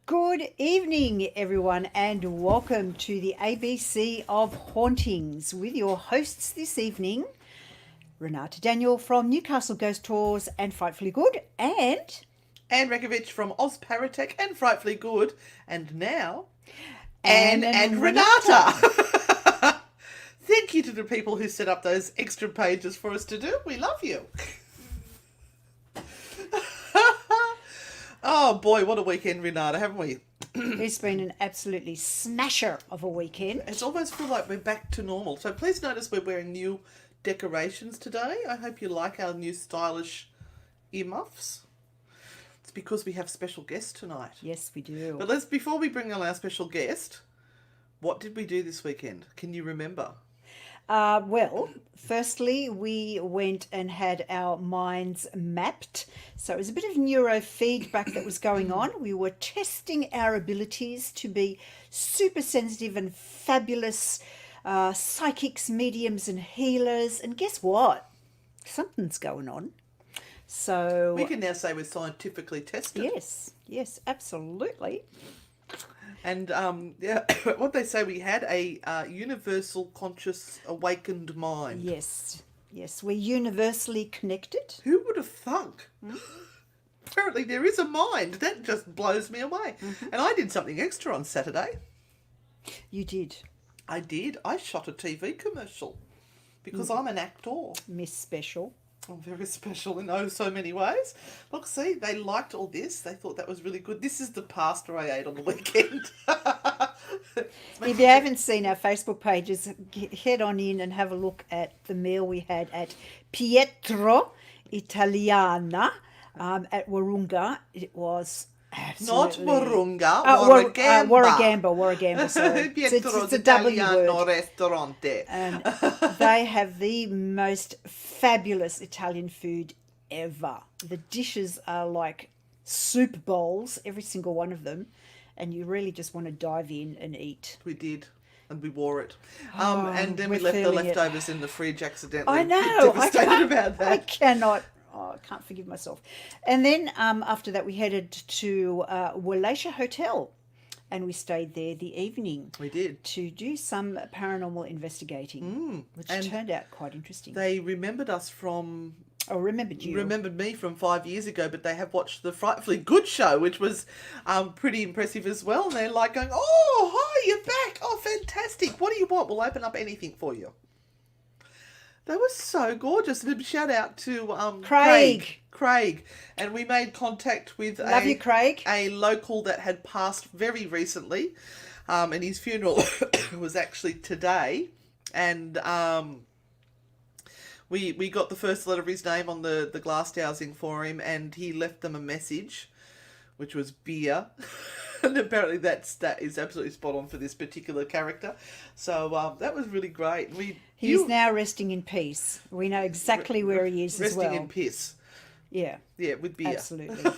Good evening, everyone, and welcome to the ABC of Hauntings with your hosts this evening, Renata Daniel from Newcastle Ghost Tours and Frightfully Good, and Anne Rekovich from Oz Paratech and Frightfully Good, and now Anne Anne and Renata. Renata. Thank you to the people who set up those extra pages for us to do. We love you. Oh boy, what a weekend, Renata, haven't we? It's been an absolutely smasher of a weekend. It's almost feel like we're back to normal. So please notice we're wearing new decorations today. I hope you like our new stylish earmuffs. It's because we have special guests tonight. Yes, we do. But before we bring on our special guest, what did we do this weekend? Can you remember? Well, firstly, we went and had our minds mapped. So it was a bit of neurofeedback that was going on. We were testing our abilities to be super sensitive and fabulous psychics, mediums, and healers. And guess what? Something's going on. So We can now say we're scientifically tested. yes, absolutely. And what they say, we had a universal conscious awakened mind. Yes, we're universally connected. Who would have thunk? Apparently there is a mind. That just blows me away. And I did something extra on Saturday. You did. I did. I shot a TV commercial because I'm an actor. Miss Special. I'm very special in oh so many ways. Look, see, they liked all this. They thought that was really good. This is the pasta I ate on the weekend. If you haven't seen our Facebook pages, head on in and have a look at the meal we had at Pietro Italiana at Warunga. It was Not absolutely... Warunga, Warragamba, sorry. Pietro's It's a W Italiano word. Ristorante. And they have the most fabulous Italian food ever. The dishes are like soup bowls, every single one of them, and you really just want to dive in and eat. We did. And we wore it. And then we we're left the feeling it. leftovers in the fridge accidentally. I know. Devastated about that. I cannot. Oh, I can't forgive myself. And then after that, we headed to Wallacia Hotel, and we stayed there the evening. We did. To do some paranormal investigating, which and turned out quite interesting. They remembered us from... remembered me from 5 years ago, but they have watched the Frightfully Good show, which was pretty impressive as well. And they're like going, oh, hi, you're back. Oh, fantastic. What do you want? We'll open up anything for you. They were so gorgeous. And a shout out to Craig. And we made contact with Love you, Craig. A local that had passed very recently. And his funeral was actually today. And we got the first letter of his name on the glass dowsing for him, and he left them a message, which was beer. And apparently that is absolutely spot on for this particular character. So that was really great. He's now resting in peace. We know exactly where he is as well. Resting in piss. Yeah. Yeah, with beer. Absolutely.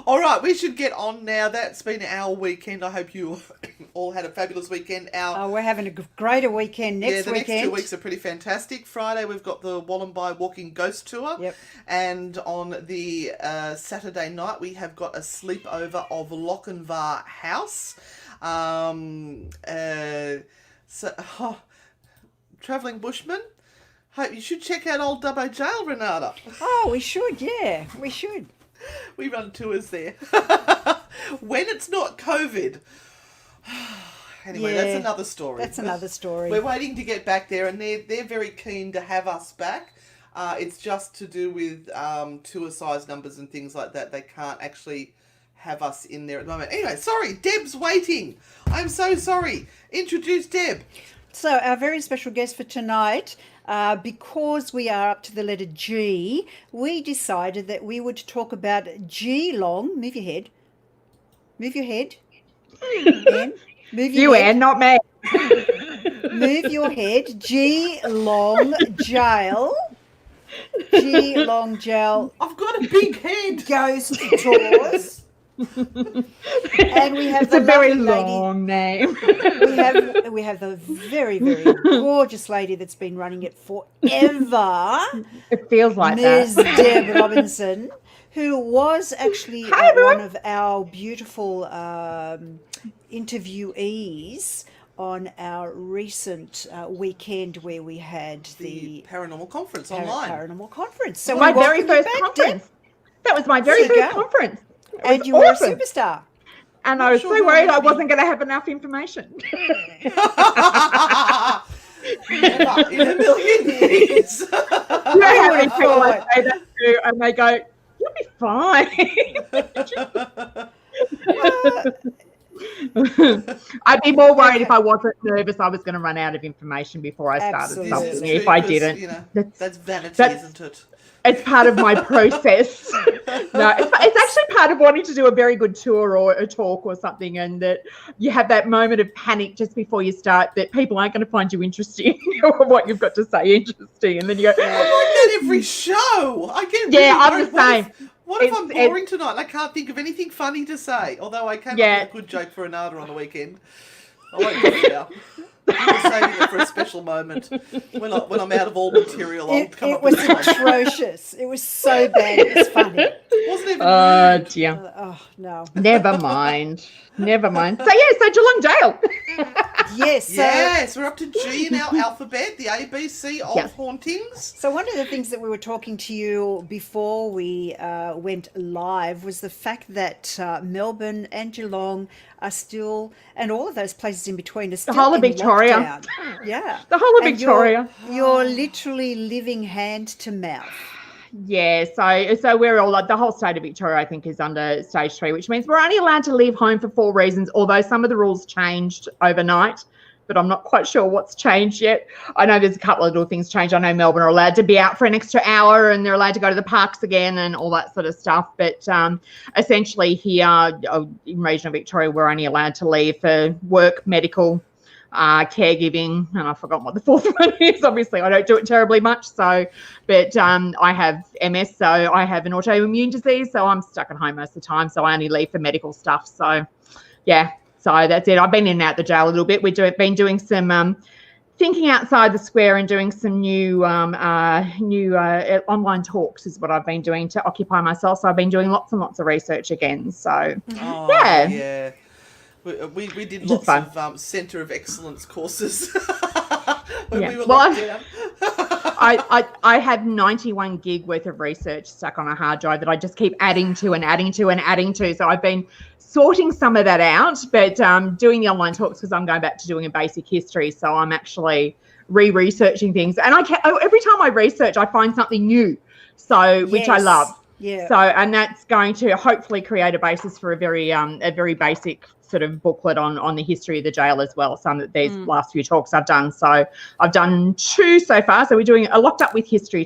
All right, we should get on now. That's been our weekend. I hope you all had a fabulous weekend. We're having a greater weekend next weekend. Next 2 weeks are pretty fantastic. Friday, we've got the Wollombi Walking Ghost Tour. Yep. And on the Saturday night, we have got a sleepover of Lochinvar House. Travelling Bushman. Hope you should check out Old Dubbo Jail, Renata. Oh, we should, yeah. We should. We run tours there. When it's not COVID. Anyway, Yeah, that's another story. That's another story. We're waiting to get back there, and they're very keen to have us back. It's just to do with tour size numbers and things like that. They can't actually have us in there at the moment. Anyway, sorry, Deb's waiting. I'm so sorry. Introduce Deb. So our very special guest for tonight, because we are up to the letter G, we decided that we would talk about Geelong. Move your head. Move your head. Anne, move your head. Anne, not me. Move your head. Geelong Gaol. Geelong Gaol I've got a big head. Ghost Tours. And we have It's a very long name. we have the very, very gorgeous lady that's been running it forever. It feels like Ms. that. Deb Robinson, who was actually Hi, everyone. one of our beautiful interviewees on our recent weekend where we had the paranormal conference online. Paranormal conference. So My very first back, conference. Deb. That was my very first conference. And you awesome. were a superstar. And I was so worried I wasn't going to have enough information. Never in a million years. You know how many people I say that to, and they go, "You'll be fine." I'd be more worried if I wasn't nervous I was going to run out of information before I started something. If I didn't, you know, that's vanity, isn't it? It's part of my process. No, it's actually part of wanting to do a very good tour or a talk or something, and that you have that moment of panic just before you start that people aren't going to find you interesting or what you've got to say interesting, and then you go, "I'm like that every show." I get really I'm the same. What if I'm boring tonight and I can't think of anything funny to say? Although I came up with a good joke for Renata on the weekend. I won't put it out. I'm saving it for a special moment when I'm out of all material. I'll come up with it. It was atrocious. It was so bad. It was funny. It wasn't even rude. Dear. Oh no. Never mind. Never mind. So Geelong Gaol. Yes. We're up to G in our alphabet, the ABC of Hauntings. So one of the things that we were talking to you before we went live was the fact that Melbourne and Geelong are still, and all of those places in between are still the whole of in Victoria. Lockdown. Yeah. The whole of Victoria. You're literally living hand to mouth. Yeah, so we're all like the whole state of Victoria, I think, is under stage 3, which means we're only allowed to leave home for 4 reasons, although some of the rules changed overnight, but I'm not quite sure what's changed yet. I know there's a couple of little things changed. I know Melbourne are allowed to be out for an extra hour and they're allowed to go to the parks again and all that sort of stuff. But essentially here in regional Victoria, we're only allowed to leave for work, medical, caregiving, and I've forgotten what the 4th one is. Obviously, I don't do it terribly much. So, but I have MS, so I have an autoimmune disease, so I'm stuck at home most of the time. So I only leave for medical stuff. So, yeah. So that's it. I've been in and out the jail a little bit. We've been doing some thinking outside the square and doing some new online talks is what I've been doing to occupy myself. So I've been doing lots and lots of research again. So, yeah. We did lots of Centre of Excellence courses when we were locked down. I have 91 gig worth of research stuck on a hard drive that I just keep adding to and adding to and adding to. So I've been sorting some of that out, but doing the online talks because I'm going back to doing a basic history. So I'm actually researching things. And every time I research, I find something new. So, which I love. Yeah. So, and that's going to hopefully create a basis for a very basic sort of booklet on the history of the jail as well. Some of these last few talks I've done. So I've done 2 so far. So we're doing a Locked Up with History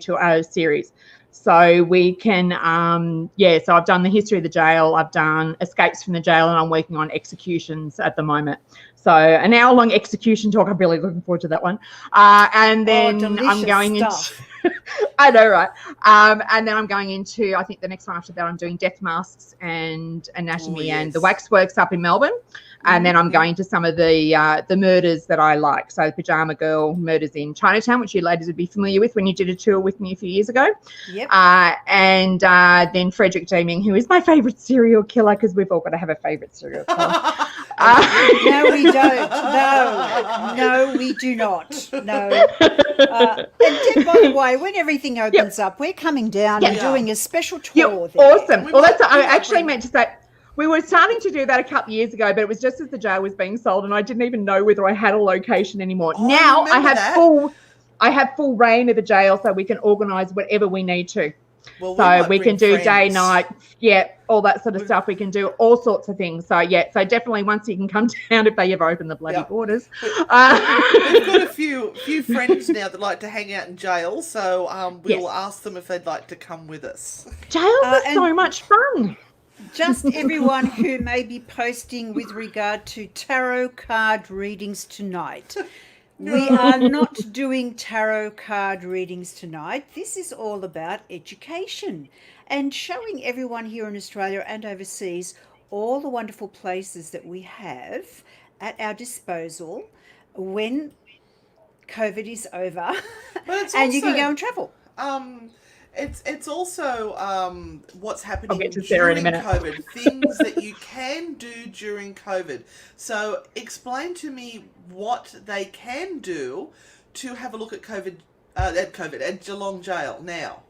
series. So we can, so I've done the history of the jail. I've done escapes from the jail, and I'm working on executions at the moment. So an hour-long execution talk. I'm really looking forward to that one. And then I'm going into, I know, right? And then I'm going into, I think the next one after that, I'm doing death masks and anatomy and the waxworks up in Melbourne. And then I'm going to some of the murders that I like. So Pajama Girl murders in Chinatown, which you ladies would be familiar with when you did a tour with me a few years ago. Yep. And then Frederick Deeming, who is my favourite serial killer, because we've all got to have a favourite serial killer. No, we don't. No, we do not. No. And Deb, by the way, when everything opens up, we're coming down and doing a special tour there. Awesome. Well, I actually meant to say, we were starting to do that a couple of years ago, but it was just as the jail was being sold, and I didn't even know whether I had a location anymore. Now I have full reign of the jail, so we can organise whatever we need to. Well, so we can do day, night, all that sort of stuff. We can do all sorts of things. So so definitely once you can come down if they ever open the bloody borders. We've got a few friends now that like to hang out in jail, so we'll ask them if they'd like to come with us. Jails are so much fun. Just everyone who may be posting with regard to tarot card readings tonight. We are not doing tarot card readings tonight. This is all about education and showing everyone here in Australia and overseas all the wonderful places that we have at our disposal when COVID is over and you can go and travel. It's also what's I'll happening get to Sarah in a during minute. COVID, things that you can do during COVID. So explain to me what they can do to have a look at at Geelong Jail now.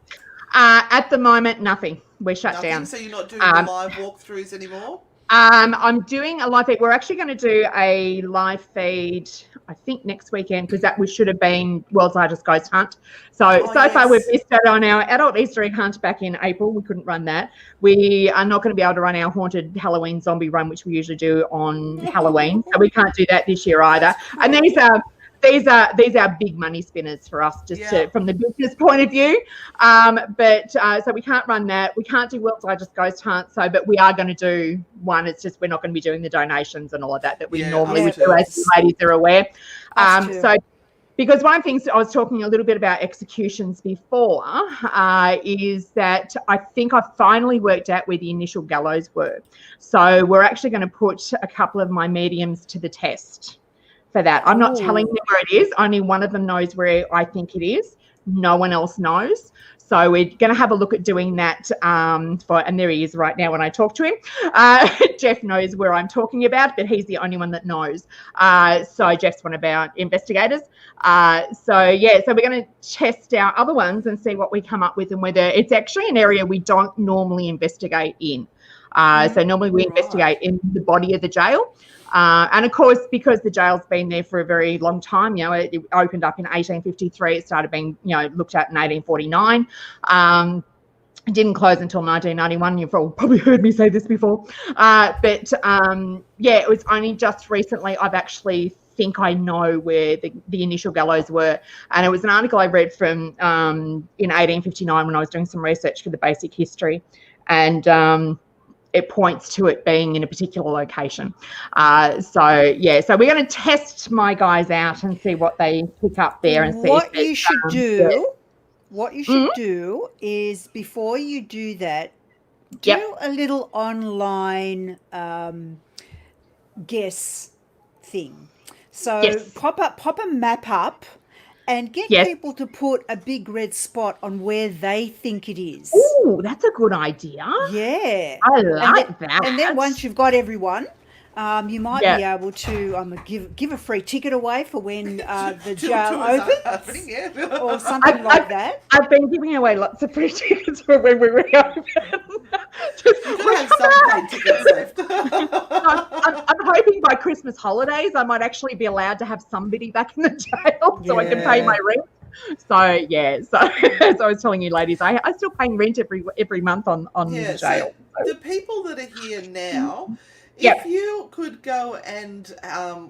At the moment, nothing. We're shut Nothing. down. So you're not doing the live walkthroughs anymore. I'm doing a live feed. We're actually going to do a live feed, I think, next weekend, because that we should have been World's Largest Ghost Hunt. So far we've missed out on our adult Easter egg hunt back in April. We couldn't run that. We are not going to be able to run our haunted Halloween zombie run, which we usually do on Halloween. So we can't do that this year either. And these are big money spinners for us, from the business point of view. So we can't run that. We can't do World's Largest Ghost Hunt. But we are going to do one. It's just we're not going to be doing the donations and all of that we normally would do, as you ladies are aware. Because one of the things I was talking a little bit about executions before is that I think I finally worked out where the initial gallows were. So we're actually going to put a couple of my mediums to the test for that. I'm not telling them where it is. Only one of them knows where I think it is. No one else knows. So we're going to have a look at doing that. And there he is right now when I talk to him. Jeff knows where I'm talking about, but he's the only one that knows. So Jeff's one of our investigators. So we're going to test our other ones and see what we come up with and whether it's actually an area we don't normally investigate in. So normally we investigate in the body of the jail. And of course, because the jail's been there for a very long time, it opened up in 1853. It started being, looked at in 1849. It didn't close until 1991. You've all probably heard me say this before. It was only just recently I've actually think I know where the initial gallows were. And it was an article I read from in 1859 when I was doing some research for the basic history. And it points to it being in a particular location. So we're going to test my guys out and see what they pick up there and see what you should do. What you should do is, before you do that, do a little online guess thing. So pop a map up and get people to put a big red spot on where they think it is. Oh, that's a good idea. Yeah. I like that. And then once you've got everyone, you might be able to give a free ticket away for when the jail opens or something like that. I've been giving away lots of free tickets for when we reopen. You could have some paid tickets left. I'm hoping by Christmas holidays I might actually be allowed to have somebody back in the jail so I can pay my rent. So as I was telling you ladies, I still paying rent every month on the jail. So the people that are here now, if you could go and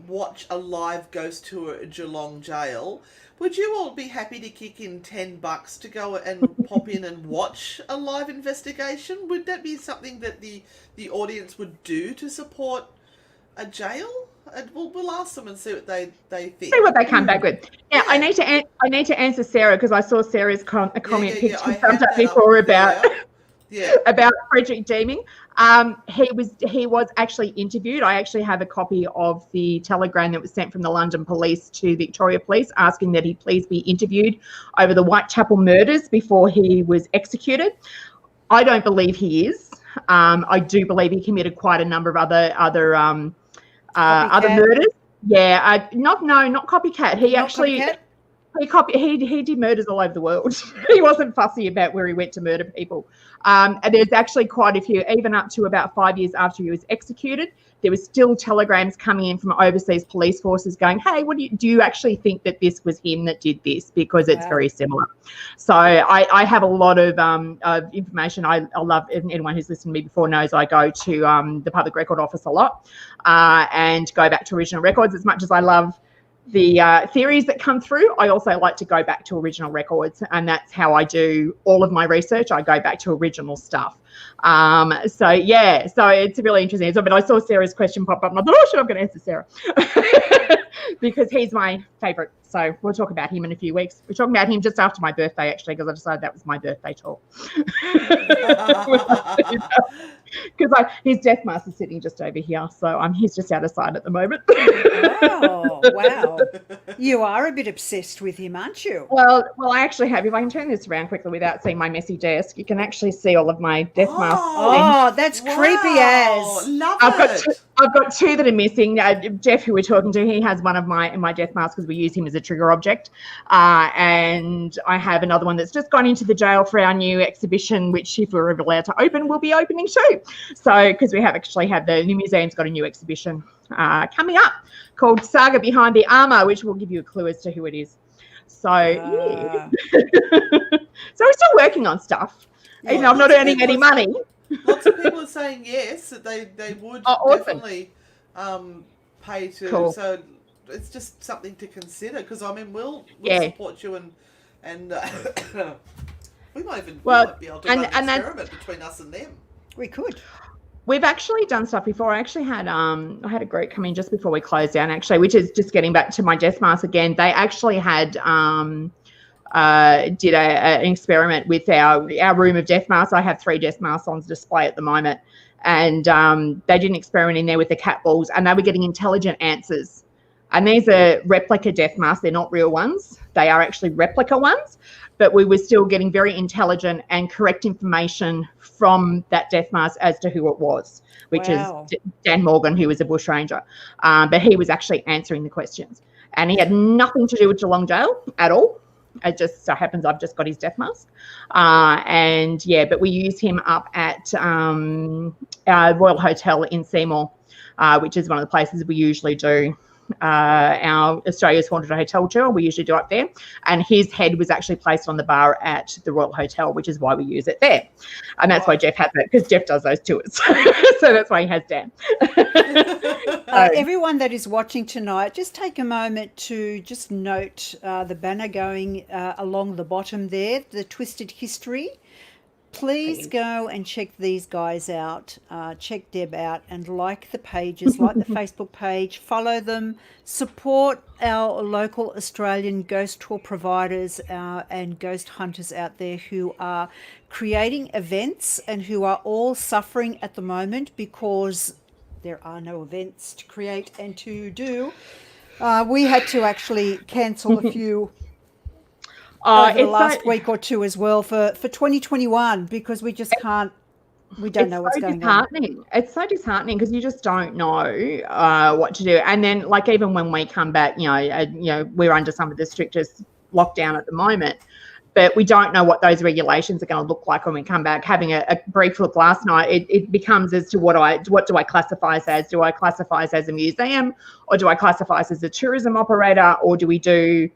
watch a live ghost tour at Geelong Jail, would you all be happy to kick in $10 to go and pop in and watch a live investigation? Would that be something that the audience would do to support a jail? We'll ask them and see what they think. See what they come back with. Now, I need to answer Sarah, because I saw Sarah's comment picture up before about Frederick Deeming. He was actually interviewed. I actually have a copy of the telegram that was sent from the London Police to Victoria Police asking that he please be interviewed over the Whitechapel murders before he was executed. I don't believe he is. I do believe he committed quite a number of other murders. Yeah, not copycat. He actually he did murders all over the world. He wasn't fussy about where he went to murder people. And there's actually quite a few, even up to about 5 years after he was executed, there was still telegrams coming in from overseas police forces going, hey, do you actually think that this was him that did this? Because it's very similar. So I have a lot of information. I love, anyone who's listened to me before knows I go to the Public Record Office a lot and go back to original records. As much as I love the theories that come through, I also like to go back to original records, and that's how I do all of my research. I go back to original stuff. So it's really interesting. But I saw Sarah's question pop up and I thought, I'm going to answer Sarah. because he's my favourite. So we'll talk about him in a few weeks. We're talking about him just after my birthday, actually, because I decided that was my birthday talk. Because his death mask is sitting just over here, so he's just out of sight at the moment. Oh, wow. You are a bit obsessed with him, aren't you? Well, I actually have. If I can turn this around quickly without seeing my messy desk, you can actually see all of my death masks. Oh, that's creepy as. Love I've got two that are missing. Jeff, who we're talking to, he has one of my death masks because we use him as a trigger object. And I have another one that's just gone into the jail for our new exhibition, which if we're ever allowed to open, we'll be opening soon. So, because we have actually had the museum's got a new exhibition coming up called Saga Behind the Armour, which will give you a clue as to who it is. So, yeah. So we're still working on stuff. Even though I'm not earning any money. Lots of people are saying yes, that they would definitely pay to. Cool. So it's just something to consider, because I mean we'll support you and we might be able to run an experiment between us and them. We could. We've actually done stuff before. I actually had I had a group come in just before we closed down, actually, which is just getting back to my death mask again. They actually had did an experiment with our room of death masks. I have 3 death masks on display at the moment, and they did an experiment in there with the cat balls, and they were getting intelligent answers. And these are replica death masks. They're not real ones. They are actually replica ones, but we were still getting very intelligent and correct information from that death mask as to who it was, which is Dan Morgan, who was a bushranger. But he was actually answering the questions, and he had nothing to do with Geelong Gaol at all. It just so happens I've just got his death mask. But we use him up at our Royal Hotel in Seymour, which is one of the places we usually do our Australia's Haunted Hotel tour. We usually do up there, and his head was actually placed on the bar at the Royal Hotel, which is why we use it there. And that's why Jeff has it, because Jeff does those tours. So that's why he has Dan. Everyone that is watching tonight, just take a moment to just note the banner going along the bottom there, the Twisted History. Please go and check these guys out, check Deb out, and like the pages, like the Facebook page, follow them, support our local Australian ghost tour providers and ghost hunters out there who are creating events and who are all suffering at the moment because there are no events to create and to do. We had to actually cancel a few over the last week or two as well for 2021 because we just can't, we don't know what's going on. It's so disheartening because you just don't know what to do. And then like even when we come back, we're under some of the strictest lockdown at the moment, but we don't know what those regulations are going to look like when we come back. Having a brief look last night, it becomes as to what do I classify as? Do I classify as a museum, or do I classify as a tourism operator, or do we do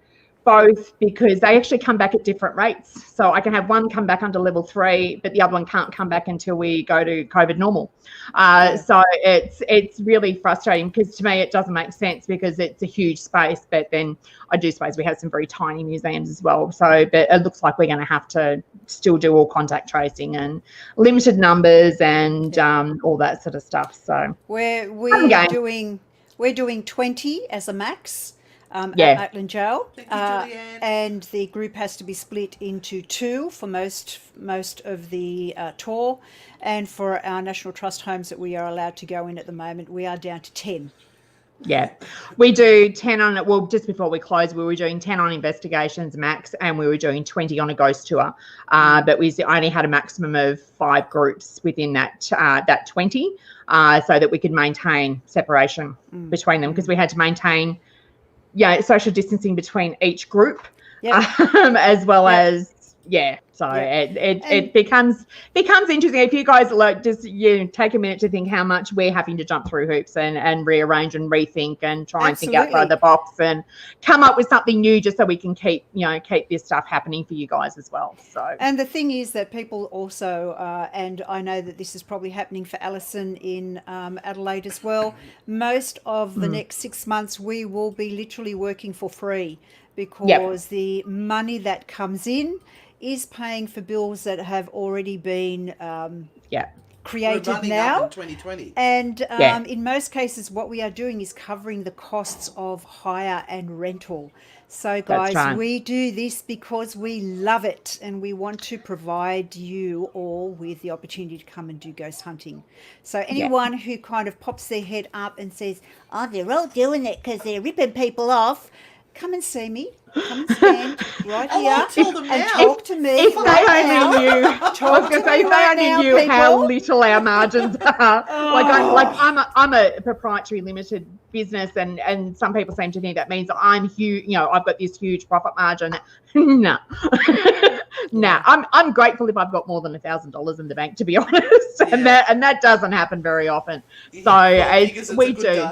both? Because they actually come back at different rates. So I can have one come back under level 3, but the other one can't come back until we go to COVID normal. So it's really frustrating because to me it doesn't make sense because it's a huge space, but then I do suppose we have some very tiny museums as well. So, but it looks like we're going to have to still do all contact tracing and limited numbers and all that sort of stuff. So we're doing 20 as a max. At Maitland Jail, and the group has to be split into 2 for most of the tour, and for our National Trust homes that we are allowed to go in at the moment, we are down to 10. Yeah, we do 10 on it. Well, just before we close, we were doing 10 on investigations max, and we were doing 20 on a ghost tour. But we only had a maximum of 5 groups within that 20, so that we could maintain separation between them, because we had to maintain social distancing between each group, as well as it becomes interesting if you guys just take a minute to think how much we're having to jump through hoops and rearrange and rethink and try and think outside the box and come up with something new just so we can keep this stuff happening for you guys as well. So, and the thing is that people also and I know that this is probably happening for Alison in Adelaide as well, most of the next 6 months we will be literally working for free because the money that comes in is paying for bills that have already been created running now. up in 2020. And in most cases, what we are doing is covering the costs of hire and rental. So, guys, right. we do this because we love it and we want to provide you all with the opportunity to come and do ghost hunting. So anyone who kind of pops their head up and says, oh, they're all doing it because they're ripping people off, come and see me. Come and stand right here I'll tell them and now. talk to me. If right they now. only knew, I was going to say, if they only knew how little our margins are. I'm a proprietary limited business, and some people seem to think that means I'm huge. You know, I've got this huge profit margin. No, no. I'm grateful if I've got more than $1,000 in the bank, to be honest, and that doesn't happen very often. So we do.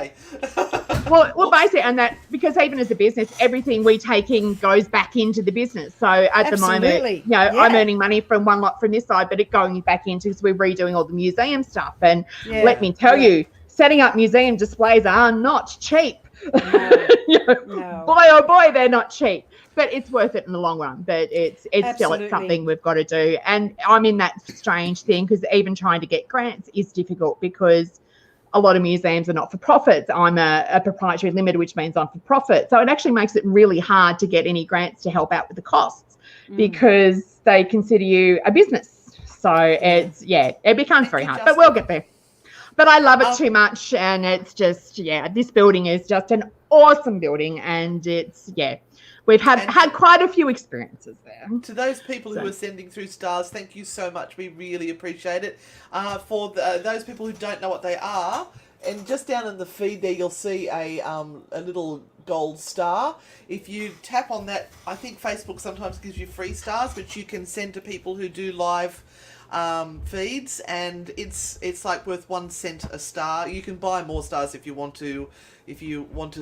Well, basically, and that because even as a business, everything we take in goes back into the business. So at the moment, you know, I'm earning money from one lot from this side, but it going back into because we're redoing all the museum stuff. And let me tell you, setting up museum displays are not cheap. No. Boy, oh boy, they're not cheap. But it's worth it in the long run. But it's still something we've got to do. And I'm in that strange thing because even trying to get grants is difficult because a lot of museums are not for profits. I'm a proprietary limited, which means I'm for profit. So it actually makes it really hard to get any grants to help out with the costs because they consider you a business. So it becomes very hard, but we'll get there. But I love it too much. And it's just, this building is just an awesome building. And it's, we've had quite a few experiences there. To those people who are sending through stars, thank you so much. We really appreciate it. For those people who don't know what they are, and just down in the feed there, you'll see a little gold star. If you tap on that, I think Facebook sometimes gives you free stars, which you can send to people who do live feeds, and it's like worth 1 cent a star. You can buy more stars if you want to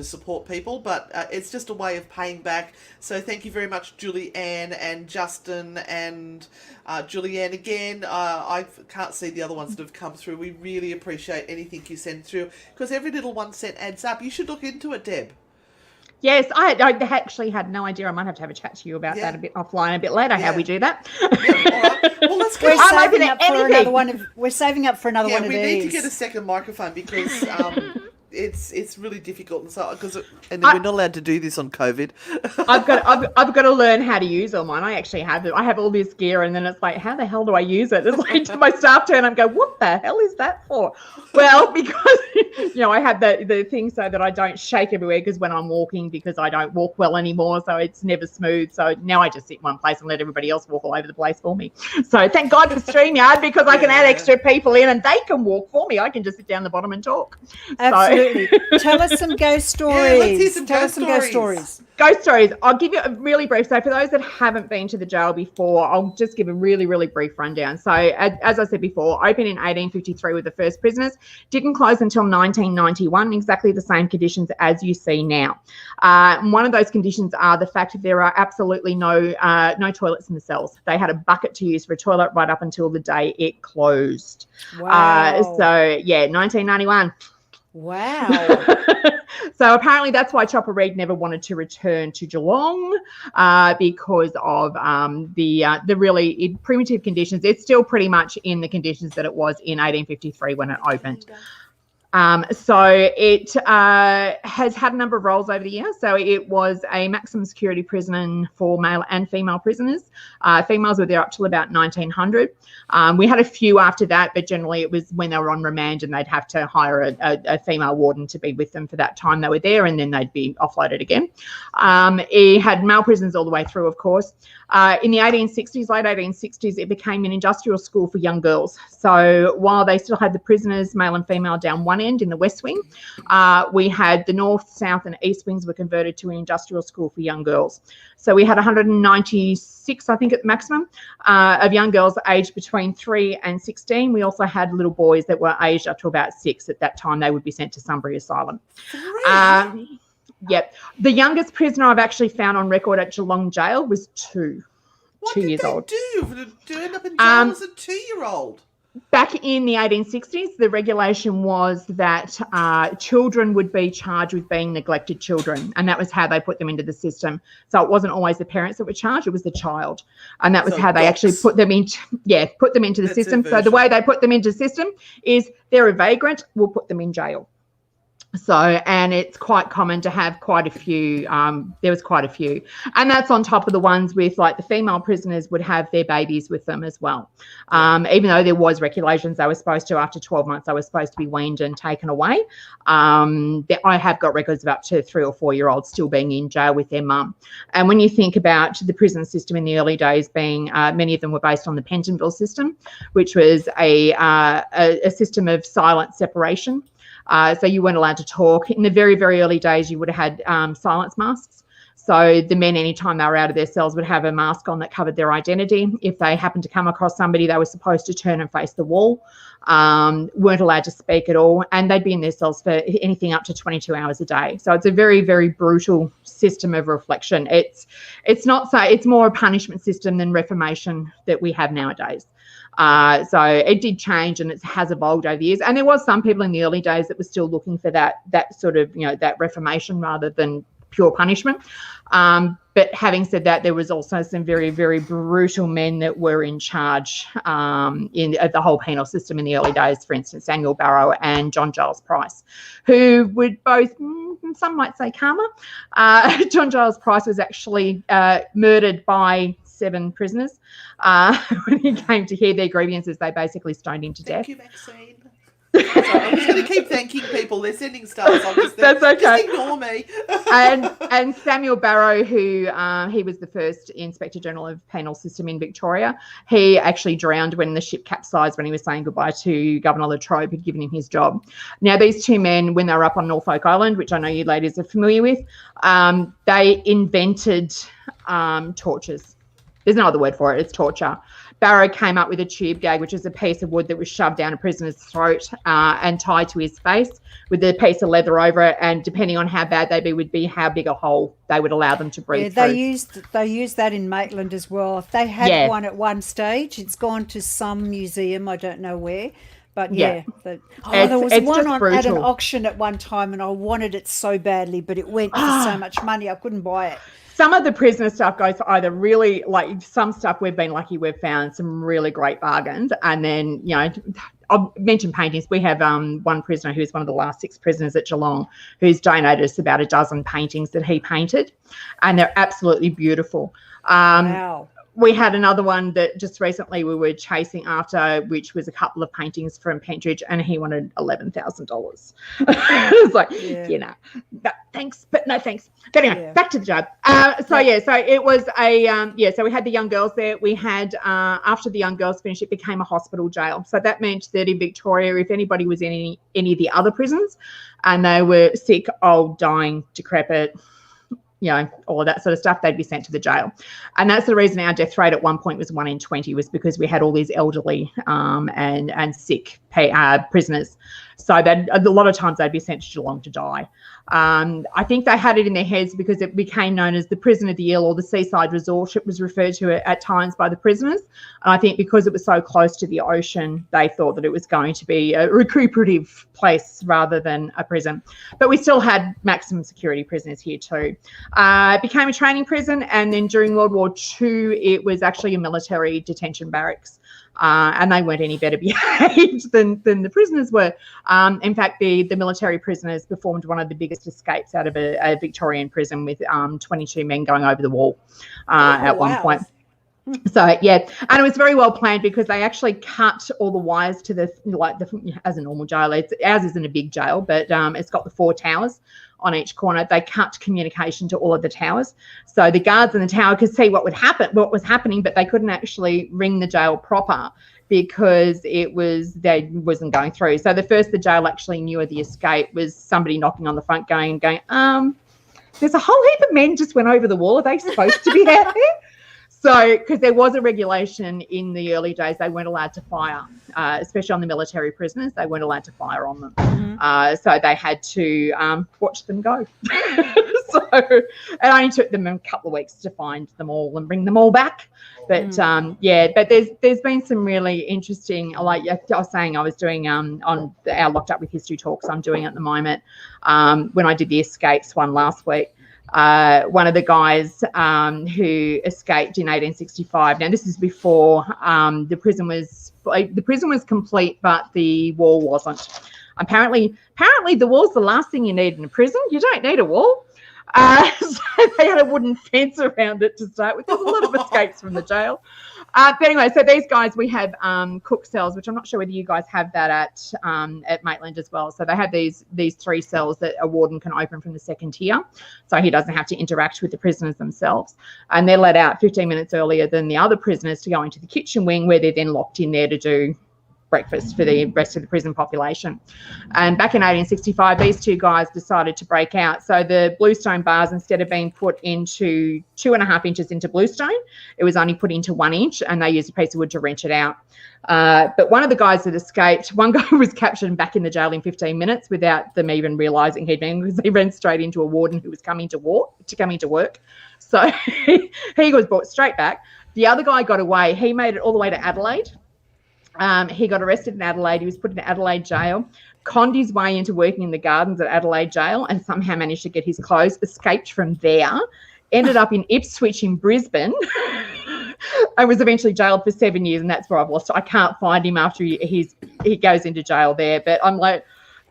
support people, but it's just a way of paying back. So thank you very much, Julie Ann and Justin and Julianne again. I can't see the other ones that have come through. We really appreciate anything you send through because every little 1 cent adds up. You should look into it, Deb. Yes, I actually had no idea. I might have to have a chat to you about that a bit offline a bit later, how we do that. All right. Well, let's go. We're saving up for another one of these. We need to get a second microphone because it's really difficult, and so we're not allowed to do this on COVID. I've got to learn how to use all mine. I actually have it. I have all this gear, and then it's like, how the hell do I use it? It's like my staff turn and go, what the hell is that for? Well, because I have the thing so that I don't shake everywhere because when I'm walking, because I don't walk well anymore, so it's never smooth. So now I just sit in one place and let everybody else walk all over the place for me. So thank God for StreamYard because I can add extra people in and they can walk for me. I can just sit down the bottom and talk. Absolutely. Tell us some ghost stories. Let's hear some ghost stories. Ghost stories. I'll give you a really brief. So for those that haven't been to the jail before, I'll just give a really, really brief rundown. So as I said before, opened in 1853 with the first prisoners, didn't close until 1991, exactly the same conditions as you see now. One of those conditions are the fact that there are absolutely no toilets in the cells. They had a bucket to use for a toilet right up until the day it closed. Wow. 1991. Wow. So apparently that's why Chopper Read never wanted to return to Geelong because of the really primitive conditions. It's still pretty much in the conditions that it was in 1853 when it opened. So it has had a number of roles over the years. So it was a maximum security prison for male and female prisoners. Females were there up till about 1900. We had a few after that, but generally it was when they were on remand and they'd have to hire a female warden to be with them for that time they were there, and then they'd be offloaded again. It had male prisons all the way through, of course. In the late 1860s, it became an industrial school for young girls. So while they still had the prisoners, male and female, down one end in the west wing, we had the north, south and east wings were converted to an industrial school for young girls. So we had 196, I think, at the maximum, of young girls aged between 3 and 16. We also had little boys that were aged up to about 6. At that time, they would be sent to Sunbury Asylum. Yep. The youngest prisoner I've actually found on record at Geelong Gaol was 2 years old. What did they do to end up in jail as a 2-year-old? back in the 1860s, the regulation was that children would be charged with being neglected children, and that was how they put them into the system. So it wasn't always the parents that were charged; it was the child, and that was how they actually put them into the system. So the way they put them into the system is they're a vagrant, we'll put them in jail. So, and it's quite common to have quite a few, there was quite a few. And that's on top of the ones with, like, the female prisoners would have their babies with them as well. Even though there was regulations, they were supposed to, after 12 months, they were supposed to be weaned and taken away. I have got records of up to 3 or 4 year olds still being in jail with their mum. And when you think about the prison system in the early days being, many of them were based on the Pentonville system, which was a system of silent separation. So you weren't allowed to talk. In the very, very early days, you would have had silence masks. So the men, anytime they were out of their cells, would have a mask on that covered their identity. If they happened to come across somebody, they were supposed to turn and face the wall, weren't allowed to speak at all, and they'd be in their cells for anything up to 22 hours a day. So it's a very, very brutal system of reflection. It's more a punishment system than reformation that we have nowadays. So it did change, and it has evolved over the years. And there was some people in the early days that were still looking for that sort of, that reformation rather than pure punishment. But having said that, there was also some very, very brutal men that were in charge of the whole penal system in the early days. For instance, Samuel Barrow and John Giles Price, who would both, some might say, karma. John Giles Price was actually murdered by 7 prisoners. When he came to hear their grievances, they basically stoned him to death. Thank you, Maxine. Sorry, I'm just going to keep thanking people. They're sending stars. That's okay. Just ignore me. and Samuel Barrow, who he was the first Inspector General of Penal System in Victoria, he actually drowned when the ship capsized when he was saying goodbye to Governor Latrobe, who'd given him his job. Now, these 2 men, when they were up on Norfolk Island, which I know you ladies are familiar with, they invented tortures. There's no other word for it. It's torture. Barrow came up with a tube gag, which is a piece of wood that was shoved down a prisoner's throat and tied to his face with a piece of leather over it. And depending on how bad they would be how big a hole they would allow them to breathe through. They used that in Maitland as well. They had one at one stage. It's gone to some museum, I don't know where. But there was one at an auction at one time, and I wanted it so badly, but it went for so much money I couldn't buy it. Some of the prisoner stuff goes for either really, like, some stuff we've been lucky we've found some really great bargains. And then, I'll mention paintings. We have one prisoner who's one of the last 6 prisoners at Geelong who's donated us about a dozen paintings that he painted, and they're absolutely beautiful. Wow. We had another one that just recently we were chasing after, which was a couple of paintings from Pentridge, and he wanted $11,000. It's like, thanks, but no thanks. But anyway, back to the job. So it was so we had the young girls there. We had, after the young girls finished, it became a hospital jail. So that meant that in Victoria, if anybody was in any of the other prisons and they were sick, old, dying, decrepit, all of that sort of stuff, they'd be sent to the jail. And that's the reason our death rate at one point was 1 in 20, was because we had all these elderly and sick prisoners. So a lot of times they'd be sent to Geelong to die. I think they had it in their heads because it became known as the prison of the ill, or the seaside resort, it was referred to at times by the prisoners. And I think because it was so close to the ocean, they thought that it was going to be a recuperative place rather than a prison. But we still had maximum security prisoners here too. It became a training prison, and then during World War II, it was actually a military detention barracks. And they weren't any better behaved than the prisoners were. In fact, the military prisoners performed one of the biggest escapes out of a Victorian prison with 22 men going over the wall at one point. So, and it was very well planned because they actually cut all the wires to as a normal jail. Ours isn't a big jail, but it's got the 4 towers on each corner. They cut communication to all of the towers. So the guards in the tower could see what was happening, but they couldn't actually ring the jail proper because they wasn't going through. So the jail actually knew of the escape was somebody knocking on the front going, there's a whole heap of men just went over the wall. Are they supposed to be out there? So, because there was a regulation in the early days, they weren't allowed to fire, especially on the military prisoners. They weren't allowed to fire on them. So they had to watch them go. So it only took them a couple of weeks to find them all and bring them all back. But but there's been some really interesting, like I was saying, I was doing on our Locked Up with History talks I'm doing at the moment. When I did the escapes one last week, one of the guys who escaped in 1865. Now this is before the prison was complete, but the wall wasn't. Apparently the wall's the last thing you need in a prison. You don't need a wall. So they had a wooden fence around it to start with. There's a lot of escapes from the jail. But anyway, so these guys, we have cook cells, which I'm not sure whether you guys have that at Maitland as well. So they have these 3 cells that a warden can open from the second tier, so he doesn't have to interact with the prisoners themselves. And they're let out 15 minutes earlier than the other prisoners to go into the kitchen wing, where they're then locked in there to do breakfast for the rest of the prison population. And back in 1865, these 2 guys decided to break out. So the bluestone bars, instead of being put into 2.5 inches into bluestone, it was only put into 1 inch, and they used a piece of wood to wrench it out. But one of the guys that escaped, one guy was captured and back in the jail in 15 minutes without them even realising he'd been, because he ran straight into a warden who was coming to work. So he was brought straight back. The other guy got away. He made it all the way to Adelaide. He got arrested in Adelaide. He was put in Adelaide jail, conned his way into working in the gardens at Adelaide jail, and somehow managed to get his clothes, escaped from there, ended up in Ipswich in Brisbane, and was eventually jailed for 7 years, and that's where I've lost. I can't find him after he goes into jail there. But I'm like,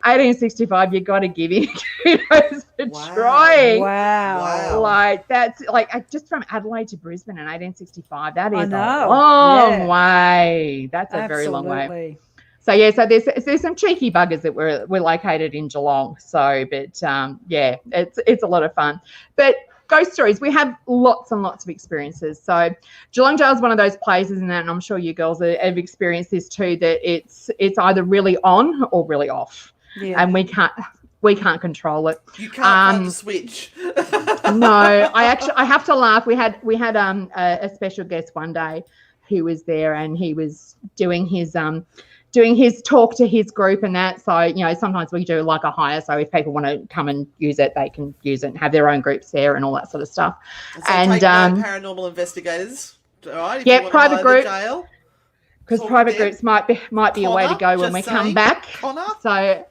1865, you got to give him kudos for trying. Wow. Like, that's like just from Adelaide to Brisbane in 1865. That is a long way. That's a very long way. So, yeah, so there's some cheeky buggers that were located in Geelong. So, but, it's a lot of fun. But ghost stories, we have lots and lots of experiences. So Geelong Gaol is one of those places, and I'm sure you girls have experienced this too, that it's either really on or really off. Yeah. And we can't control it. You can't find the switch. No, I have to laugh. We had a special guest one day who was there, and he was doing his talk to his group and that. So, sometimes we do like a hire. So if people want to come and use it, they can use it and have their own groups there and all that sort of stuff. So take paranormal investigators, all right? Yeah, private group. Because private groups might be a way to go when we come back. So,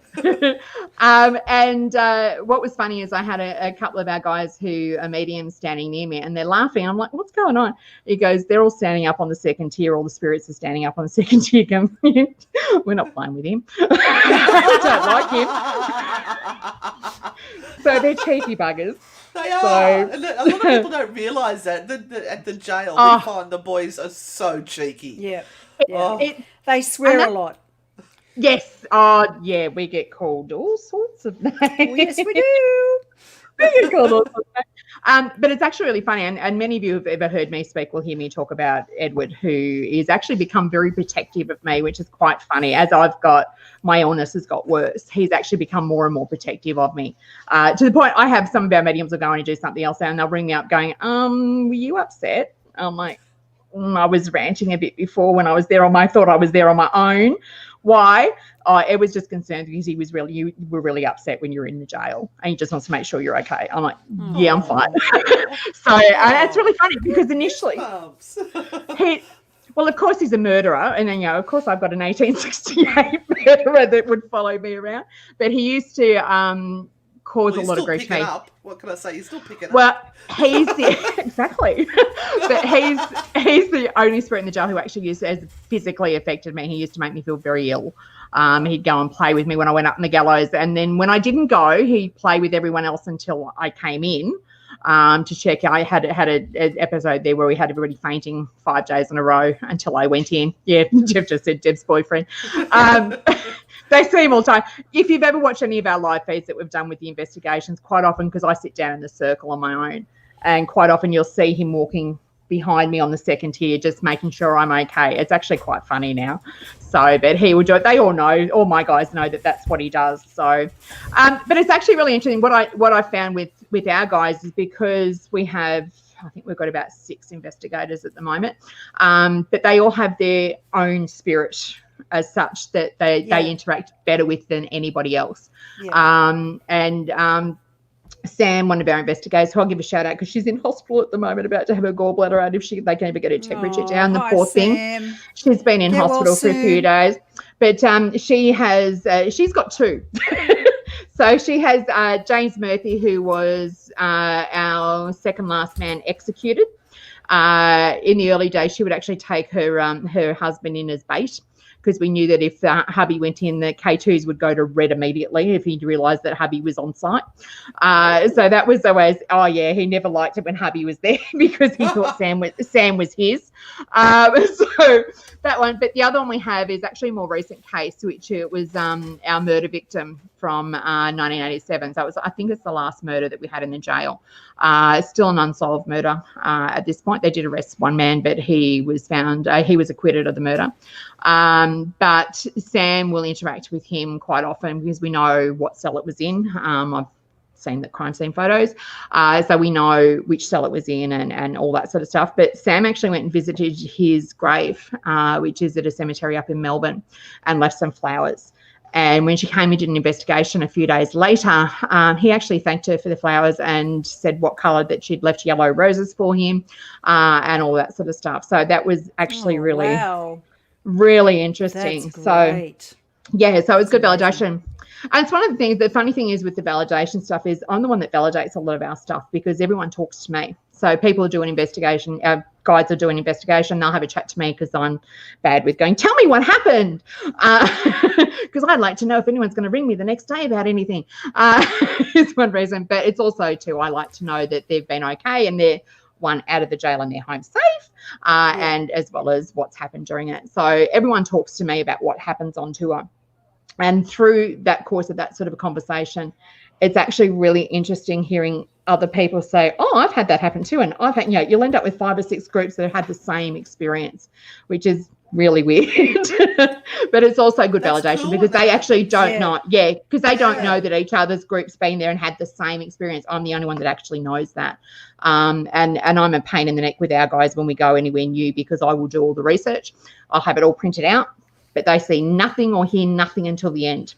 what was funny is I had a couple of our guys who are mediums standing near me, and they're laughing. I'm like, what's going on? He goes, they're all standing up on the second tier. All the spirits are standing up on the second tier. We're not playing with him. I don't like him. So they're cheeky buggers. They are. So, a lot of people don't realise that. At the jail, we find the boys are so cheeky. Yeah. They swear a lot. Yes. Oh, yeah. We get called all sorts of names. Oh, yes, we do. We get called all sorts of names. But it's actually really funny. And many of you who've ever heard me speak will hear me talk about Edward, who is actually become very protective of me, which is quite funny. As my illness has got worse, he's actually become more and more protective of me. To the point I have some of our mediums will go and do something else, and they'll ring me up going, were you upset? I'm like, I was ranting a bit before when I was there thought I was there on my own. Why? It was just concerned because you were really upset when you were in the jail, and he just wants to make sure you're okay. I'm like, yeah, I'm fine. So it's really funny because initially well, of course he's a murderer, and then, of course I've got an 1868 murderer that would follow me around, but he used to cause a lot of grief to me. What can I say? He's still picking up. Well, he's exactly, but he's the only spirit in the jail who actually has physically affected me. He used to make me feel very ill. He'd go and play with me when I went up in the gallows, and then when I didn't go, he'd play with everyone else until I came in to check. I had an episode there where we had everybody fainting 5 days in a row until I went in. Yeah, Jeff just said Deb's boyfriend. They see him all the time. If you've ever watched any of our live feeds that we've done with the investigations, quite often, because I sit down in the circle on my own, and quite often you'll see him walking behind me on the second tier, just making sure I'm okay. It's actually quite funny now. So, but he would do it. They all know, all my guys know that that's what he does. So, but it's actually really interesting. What I found with our guys is because we have I think we've got about 6 investigators at the moment, but they all have their own spirit as such that they interact better with than anybody else. Sam, one of our investigators, who I'll give a shout out because she's in hospital at the moment about to have her gallbladder out if they can ever get her temperature down. The poor thing. She's been in hospital for a few days. But she's got 2. So she has James Murphy, who was our second last man executed. In the early days, she would actually take her husband in as bait, because we knew that if hubby went in, the K2s would go to red immediately if he realised that hubby was on site. So that was always, he never liked it when hubby was there because he thought Sam was his. So that one. But the other one we have is actually a more recent case, which it was our murder victim from 1987. So I think it's the last murder that we had in the jail. Still an unsolved murder at this point. They did arrest one man, but he was found, he was acquitted of the murder. But Sam will interact with him quite often because we know what cell it was in. I've seen the crime scene photos, so we know which cell it was in and all that sort of stuff. But Sam actually went and visited his grave, which is at a cemetery up in Melbourne, and left some flowers. And when she came and did an investigation a few days later, he actually thanked her for the flowers and said what colour really she'd left yellow roses for him, and all that sort of stuff. So that was actually really interesting. That's great. So it's good validation. And it's one of the things, the funny thing is with the validation stuff is I'm the one that validates a lot of our stuff because everyone talks to me. So people are doing investigation, our guides are doing investigation, they'll have a chat to me because I'm bad with going, tell me what happened, because I'd like to know if anyone's going to ring me the next day about anything. It's one reason, but it's also too, I like to know that they've been okay and they're out of the jail and they're home safe, and as well as what's happened during it. So everyone talks to me about what happens on tour. And through that course of that sort of a conversation, it's actually really interesting hearing other people say, I've had that happen too. And I've had, you'll end up with 5 or 6 groups that have had the same experience, which is really weird. But it's also good validation because they actually don't know. Because they don't know that each other's group's been there and had the same experience. I'm the only one that actually knows that. And I'm a pain in the neck with our guys when we go anywhere new because I will do all the research. I'll have it all printed out, but they see nothing or hear nothing until the end.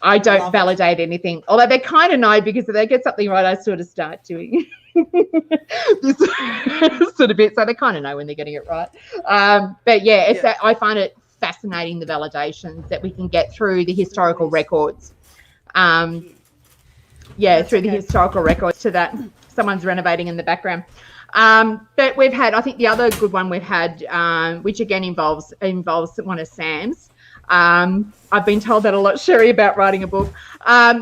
I don't validate anything, although they kind of know because if they get something right, I sort of start doing this sort of bit. So they kind of know when they're getting it right. I find it fascinating, the validations that we can get through the historical records. Through the historical records to that. Someone's renovating in the background. But we've had, I think the other good one we've had, which again involves one of Sam's. I've been told that a lot, Sherry, about writing a book, I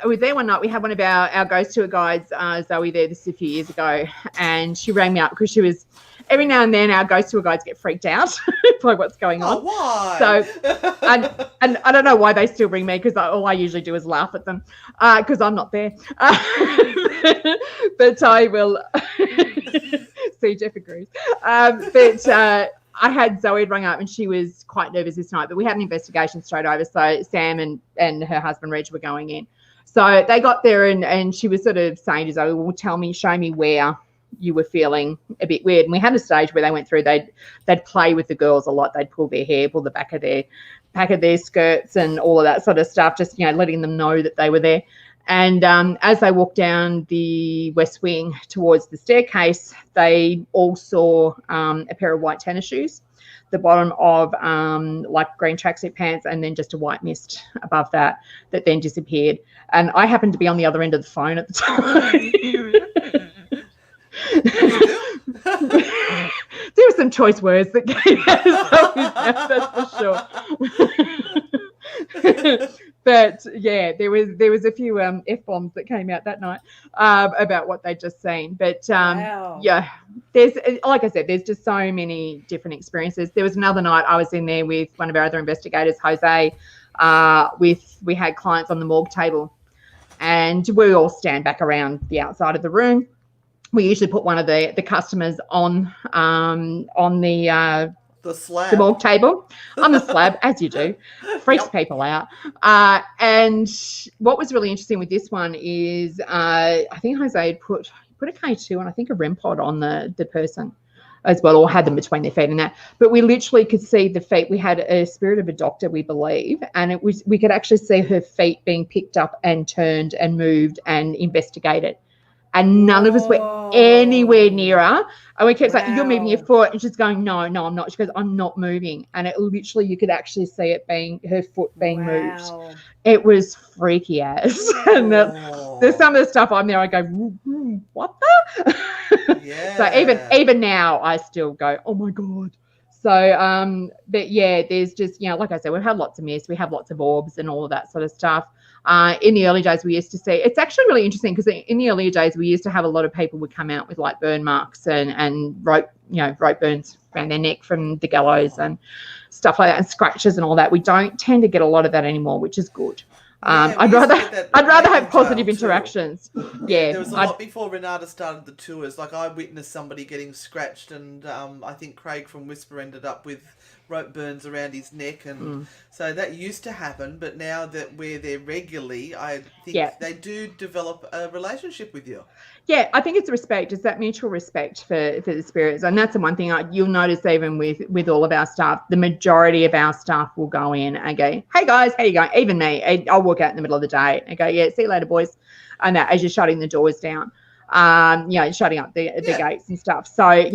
was there one night. We had one of our ghost tour guides, Zoe, there this a few years ago, and she rang me up because she was, every now and then our ghost tour guides get freaked out by what's going on. Why? So, and I don't know why they still ring me because all I usually do is laugh at them because I'm not there. But I will see Jeff agrees. I had Zoe rung up and she was quite nervous this night, but we had an investigation straight over. So Sam and her husband, Reg, were going in. So they got there and she was sort of saying to Zoe, well, show me where you were feeling a bit weird. And we had a stage where they went through, they'd play with the girls a lot. They'd pull their hair, pull the back of their skirts and all of that sort of stuff, just, letting them know that they were there. And as they walked down the west wing towards the staircase, they all saw a pair of white tennis shoes, the bottom of like green tracksuit pants, and then just a white mist above that then disappeared. And I happened to be on the other end of the phone at the time. There were some choice words that came out, that's for sure. But yeah, there was a few F-bombs that came out that night about what they'd just seen. But there's, like I said, there's just so many different experiences. There was another night I was in there with one of our other investigators, Jose. We had clients on the morgue table, and we all stand back around the outside of the room. We usually put one of the customers on the The slab. The morgue table on the slab, as you do, freaks people out. And what was really interesting with this one is I think Jose had put a K2 and I think a REM pod on the person as well, or had them between their feet and that. But we literally could see the feet. We had a spirit of a doctor, we believe, and we could actually see her feet being picked up and turned and moved and investigated. And none of us were anywhere near her. And we kept saying, "You're moving your foot." And she's going, No, I'm not. She goes, "I'm not moving." And it literally, you could actually see it being her foot being moved. It was freaky as. And there's some of the stuff on there, I go, what the? Yeah. So even now, I still go, oh my God. So, but yeah, there's just, like I said, we've had lots of mist, we have lots of orbs and all of that sort of stuff. In the early days, we used to see, it's actually really interesting because in the earlier days, we used to have a lot of people would come out with like burn marks and rope burns around their neck from the gallows and stuff like that, and scratches and all that. We don't tend to get a lot of that anymore, which is good. I'd rather have positive interactions. Yeah, there was a lot before Renata started the tours. Like I witnessed somebody getting scratched, and I think Craig from Whisper ended up with rope burns around his neck, and so that used to happen. But now that we're there regularly, I think they do develop a relationship with you. Yeah, I think it's respect. It's that mutual respect for the spirits. And that's the one thing you'll notice even with all of our staff, the majority of our staff will go in and go, "Hey guys, how you going?" Even me, I'll walk out in the middle of the day and go, "Yeah, see you later, boys." And that as you're shutting the doors down, shutting up the gates and stuff. So,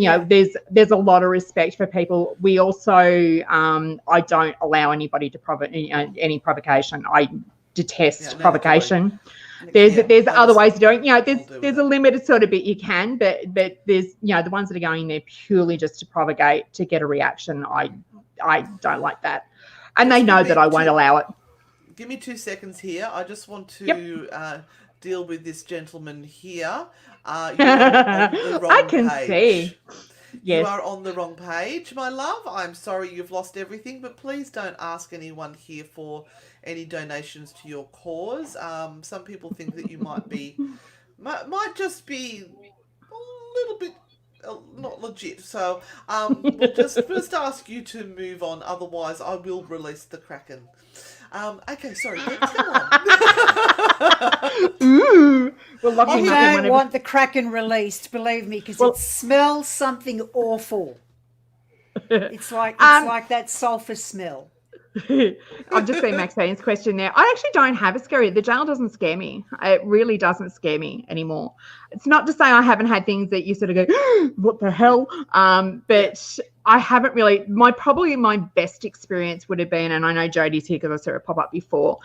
there's a lot of respect for people. We also, I don't allow anybody to any provocation. I detest provocation. There's other ways to do it. There's a limited sort of bit you can, but there's the ones that are going there purely just to provocate, to get a reaction. I don't like that, and they know that I won't allow it. Give me 2 seconds here. I just want to deal with this gentleman here. You're on the wrong I can page. see. Yes. You are on the wrong page, my love. I'm sorry you've lost everything, but please don't ask anyone here for any donations to your cause. Some people think that you might just be a little bit not legit. So we'll just ask you to move on. Otherwise, I will release the Kraken. Okay, sorry. Let's go on. Ooh. Well, I don't want the Kraken released, believe me, because it smells something awful. It's like that sulfur smell. I've just seen Maxine's question there. I actually don't have a scary. The jail doesn't scare me. It really doesn't scare me anymore. It's not to say I haven't had things that you sort of go, what the hell? But I haven't really. Probably my best experience would have been, and I know Jodie's here because I saw her pop up before.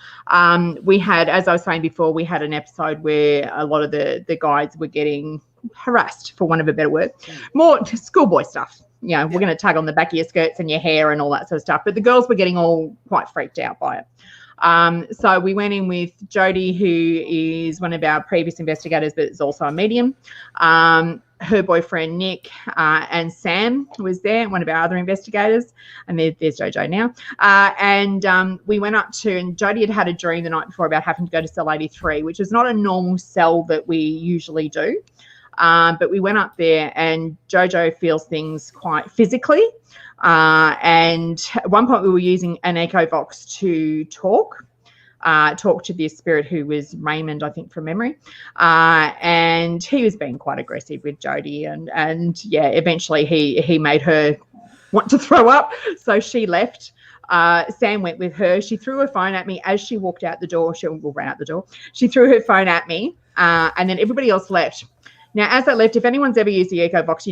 We had, as I was saying before, we had an episode where a lot of the guys were getting harassed, for want of a better word, more schoolboy stuff. We're going to tug on the back of your skirts and your hair and all that sort of stuff. But the girls were getting all quite freaked out by it. So we went in with Jodie, who is one of our previous investigators, but is also a medium. Her boyfriend, Nick, and Sam was there, one of our other investigators. And there's Jojo now. And we went up to, and Jodie had a dream the night before about having to go to cell 83, which is not a normal cell that we usually do. But we went up there, and Jojo feels things quite physically. And at one point we were using an Echovox to talk to this spirit who was Raymond, I think, from memory. And he was being quite aggressive with Jodie. And eventually he made her want to throw up. So she left. Sam went with her. She threw her phone at me as she walked out the door. She ran out the door. She threw her phone at me. And then everybody else left. Now, as I left, if anyone's ever used the Echovox,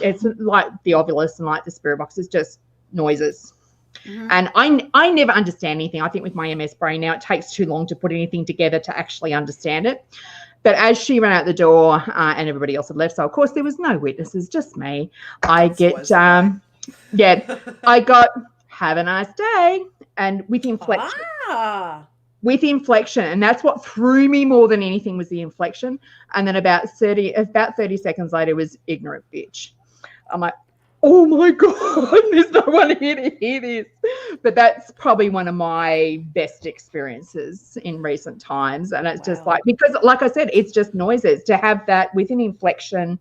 it's like the Ovilus and like the Spirit Box. It's just noises. Mm-hmm. And I never understand anything. I think with my MS brain now, it takes too long to put anything together to actually understand it. But as she ran out the door and everybody else had left, so of course there was no witnesses, just me. I got have a nice day, and with inflection. With inflection, and that's what threw me more than anything was the inflection. And then about 30 seconds later was ignorant bitch. I'm like, oh my God, there's no one here to hear this. But that's probably one of my best experiences in recent times. And it's just like, because like I said, it's just noises. To have that with an inflection,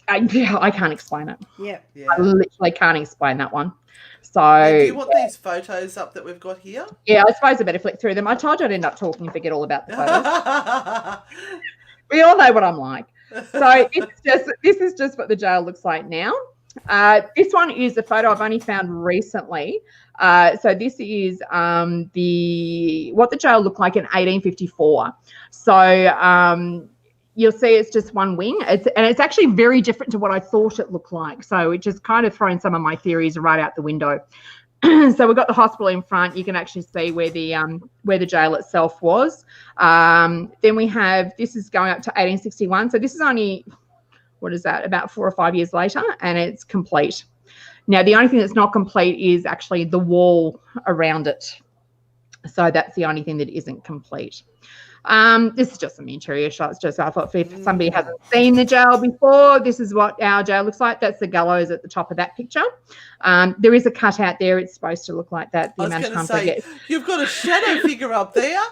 I can't explain it. Yeah. I literally can't explain that one. So now, do you want these photos up that we've got here? Yeah, I suppose I better flick through them. I told you I'd end up talking and forget all about the photos. We all know what I'm like. So this is just what the jail looks like now. This one is a photo I've only found recently. So this is what the jail looked like in 1854. So you'll see it's just one wing. It's actually very different to what I thought it looked like. So it just kind of thrown some of my theories right out the window. So we've got the hospital in front. You can actually see where the jail itself was. Then we have, this is going up to 1861. So this is only, what is that, about 4 or 5 years later, and it's complete. Now, the only thing that's not complete is actually the wall around it. So that's the only thing that isn't complete. This is just some interior shots. Just I thought if somebody hasn't seen the jail before, this is what our jail looks like. That's the gallows at the top of that picture. There is a cutout there. It's supposed to look like that. I was going to say, you've got a shadow figure up there.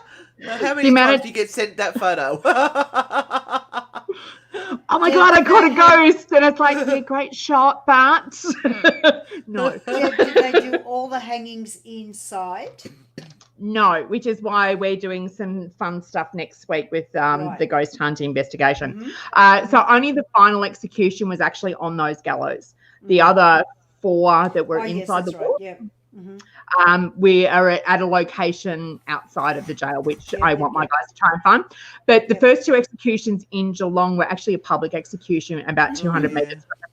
How many times do you get sent that photo? Oh my God, I caught a ghost. And it's like, yeah, great shot, but no. Did they do all the hangings inside? No, which is why we're doing some fun stuff next week with the ghost hunting investigation. So only the final execution was actually on those gallows. The other 4 that were inside the wall. Right. Yeah. We are at a location outside of the jail, which I want my guys to try and find. But the first 2 executions in Geelong were actually a public execution about 200 metres from the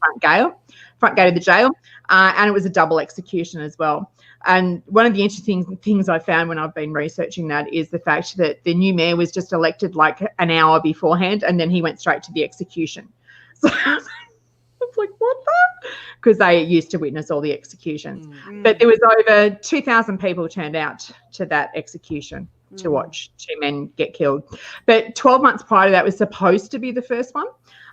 front gate of the jail. And it was a double execution as well. And one of the interesting things I found when I've been researching that is the fact that the new mayor was just elected like an hour beforehand, and then he went straight to the execution. So it's like, what the? Because they used to witness all the executions. But there was over 2,000 people turned out to that execution to watch 2 men get killed. But 12 months prior to that was supposed to be the first one.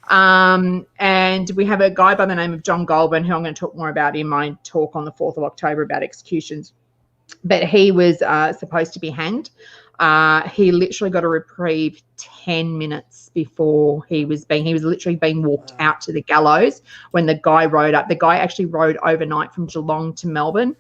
And we have a guy by the name of John Goulburn, who I'm going to talk more about in my talk on the 4th of October about executions. But he was supposed to be hanged. He literally got a reprieve 10 minutes before he was literally being walked out to the gallows when the guy rode up. The guy actually rode overnight from Geelong to Melbourne,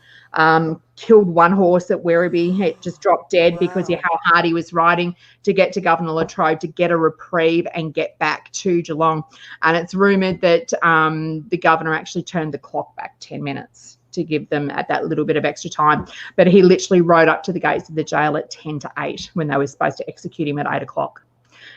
killed one horse at Werribee. It just dropped dead because of how hard he was riding to get to Governor Latrobe to get a reprieve and get back to Geelong. And it's rumoured that the governor actually turned the clock back 10 minutes to give them at that little bit of extra time. But he literally rode up to the gates of the jail at 10 to 8 when they were supposed to execute him at 8 o'clock.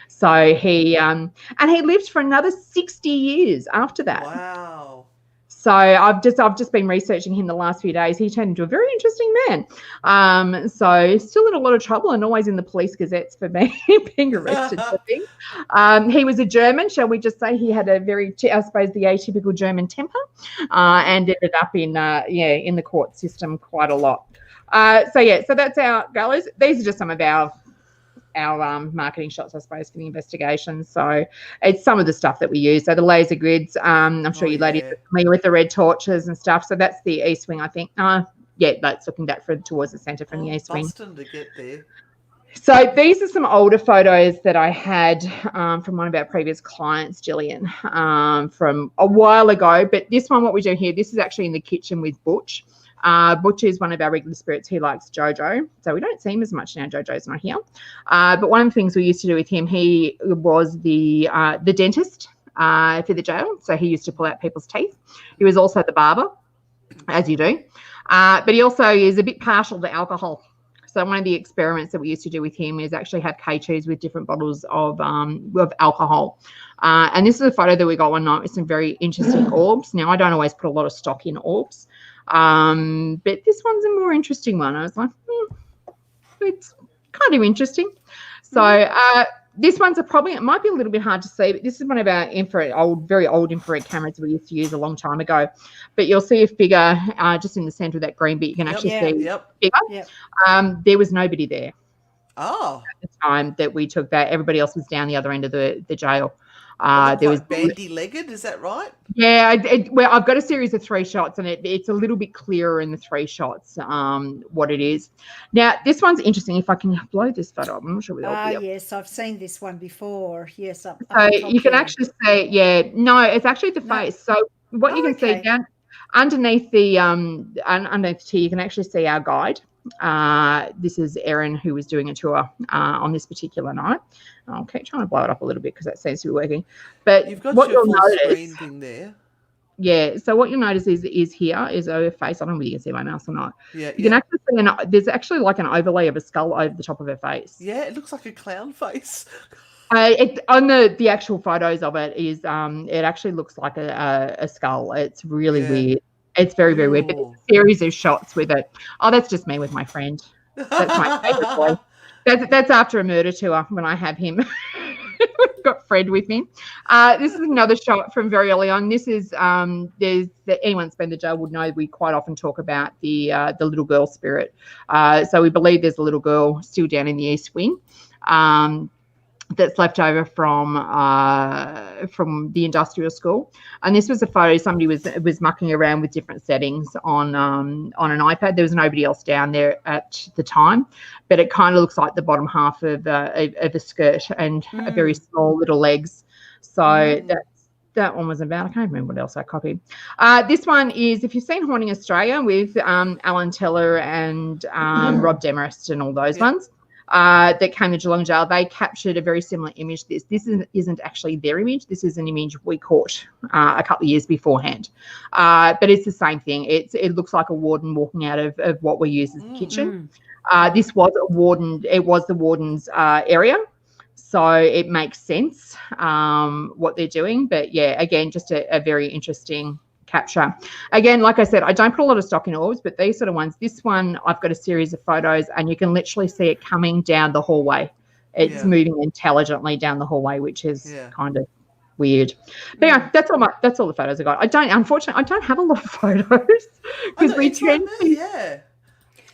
So he lived for another 60 years after that. Wow. So I've just been researching him the last few days. He turned into a very interesting man. So still in a lot of trouble and always in the police gazettes for being arrested for things. He was a German, shall we just say. He had a very, I suppose, the atypical German temper, and ended up in the court system quite a lot. So that's our gallows. These are just some of our marketing shots, I suppose, for the investigation. So it's some of the stuff that we use. So the laser grids, I'm sure you ladies are familiar with the red torches and stuff. So that's the east wing, I think. That's looking back towards the centre from the east wing. Boston to get there. So these are some older photos that I had from one of our previous clients, Gillian, from a while ago. But this one, what we do here, this is actually in the kitchen with Butch. Butch is one of our regular spirits. He likes Jojo, so we don't see him as much now. Jojo's not here, but one of the things we used to do with him, he was the dentist for the jail, so he used to pull out people's teeth. He was also the barber, as you do, but he also is a bit partial to alcohol. So one of the experiments that we used to do with him is actually have K2s with different bottles of alcohol. And this is a photo that we got one night with some very interesting orbs. Now, I don't always put a lot of stock in orbs, but this one's a more interesting one. I was like, it's kind of interesting. So this one's it might be a little bit hard to see, but this is one of our very old infrared cameras we used to use a long time ago. But you'll see a figure just in the centre of that green bit. You can actually see a figure. There was nobody there. Oh. At the time that we took that. Everybody else was down the other end of the jail. There was bandy-legged, is that right? Yeah, well, I've got a series of 3 shots, and it's a little bit clearer in the 3 shots what it is. Now, this one's interesting. If I can blow this photo up, I'm not sure whether I'll be able. Yes, I've seen this one before. Yes, up So you can actually see, no, it's actually the face. So what you can see down underneath the underneath the T, you can actually see our guide. This is Erin, who was doing a tour on this particular night. I'll keep trying to blow it up a little bit because that seems to be working. But you've got what your you'll full notice, screen thing there. Yeah, so what you'll notice is here is a face. I don't know whether you can see my mouse or not. Yeah, you can actually see there's actually like an overlay of a skull over the top of her face. Yeah, it looks like a clown face. On the actual photos of it is it actually looks like a skull. It's really weird. It's very, very weird. But there's a series of shots with it. Oh, that's just me with my friend. That's my favorite boy. That's after a murder tour when I have him. Got Fred with me. This is another shot from very early on. This is anyone that's been to jail would know we quite often talk about the little girl spirit. So we believe there's a little girl still down in the East Wing. That's left over from the industrial school, and this was a photo. Somebody was mucking around with different settings on an iPad. There was nobody else down there at the time, but it kind of looks like the bottom half of a skirt and a very small little legs. So that one was about. I can't remember what else I copied. This one is, if you've seen Haunting Australia with Alan Teller and Rob Demarest and all those ones. That came to Geelong Gaol, they captured a very similar image. This isn't actually their image. This is an image we caught a couple of years beforehand. But it's the same thing. It looks like a warden walking out of what we use as the kitchen. This was a warden. It was the warden's area. So it makes sense what they're doing. But, yeah, again, just a very interesting capture. Again, like I said, I don't put a lot of stock in orbs, but these sort of ones, this one, I've got a series of photos and you can literally see it coming down the hallway. It's moving intelligently down the hallway, which is kind of weird. But yeah, that's all the photos I got. Unfortunately, I don't have a lot of photos because we tend to.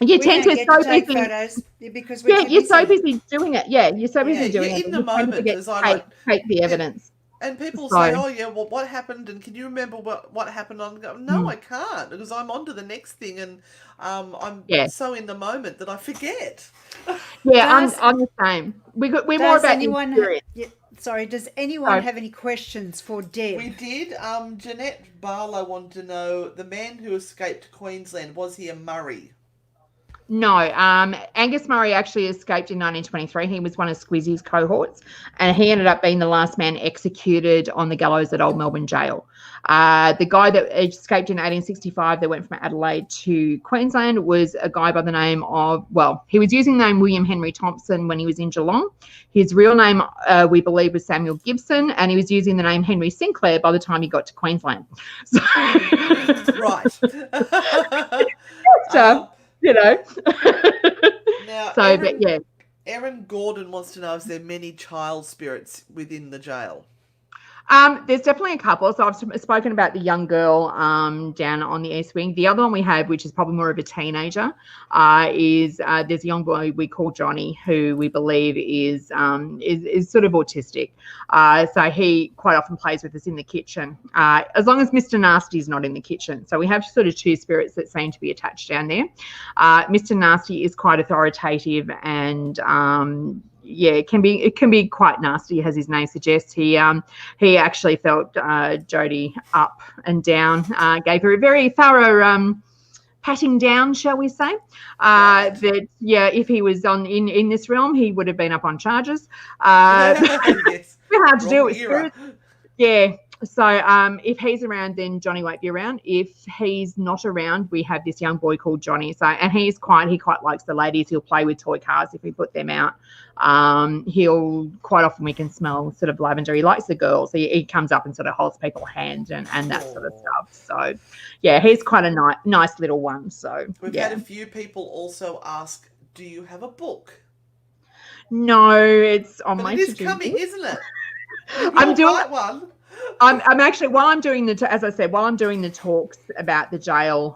You tend to so busy photos because you're so busy doing it. Yeah, you're so busy doing it. In the moment, as I take the evidence. And people say, "Oh yeah, well, what happened? And can you remember what happened?" No, I can't because I'm on to the next thing, and I'm so in the moment that I forget. Yeah, I'm the same. We're more about experience. Does anyone have any questions for Deb? We did. Jeanette Barlow wanted to know, the man who escaped to Queensland, was he a Murray? No, Angus Murray actually escaped in 1923. He was one of Squizzy's cohorts, and he ended up being the last man executed on the gallows at Old Melbourne Jail. The guy that escaped in 1865 that went from Adelaide to Queensland was a guy by the name of, he was using the name William Henry Thompson when he was in Geelong. His real name, we believe, was Samuel Gibson, and he was using the name Henry Sinclair by the time he got to Queensland. So, right. Now, Erin Gordon wants to know, is there many child spirits within the jail? There's definitely a couple. So I've spoken about the young girl down on the East Wing. The other one we have, which is probably more of a teenager, is there's a young boy we call Johnny, who we believe is sort of autistic. So he quite often plays with us in the kitchen, as long as Mr. Nasty's not in the kitchen. So we have sort of 2 spirits that seem to be attached down there. Mr. Nasty is quite authoritative and it can be quite nasty, as his name suggests. He actually felt Jodie up and down, gave her a very thorough patting down, shall we say. That if he was in this realm, he would have been up on charges. Yes. Hard to do with spirits. Yeah. So if he's around, then Johnny won't be around. If he's not around, we have this young boy called Johnny. So, and he quite likes the ladies. He'll play with toy cars if we put them out. He'll quite often, we can smell sort of lavender. He likes the girls. He comes up and sort of holds people's hands and that sort of stuff. So yeah, he's quite a nice little one. So we've had a few people also ask, do you have a book? No, it's on my to-do list. It is coming, isn't it? I'm doing one. I'm actually, while I'm doing the talks about the jail,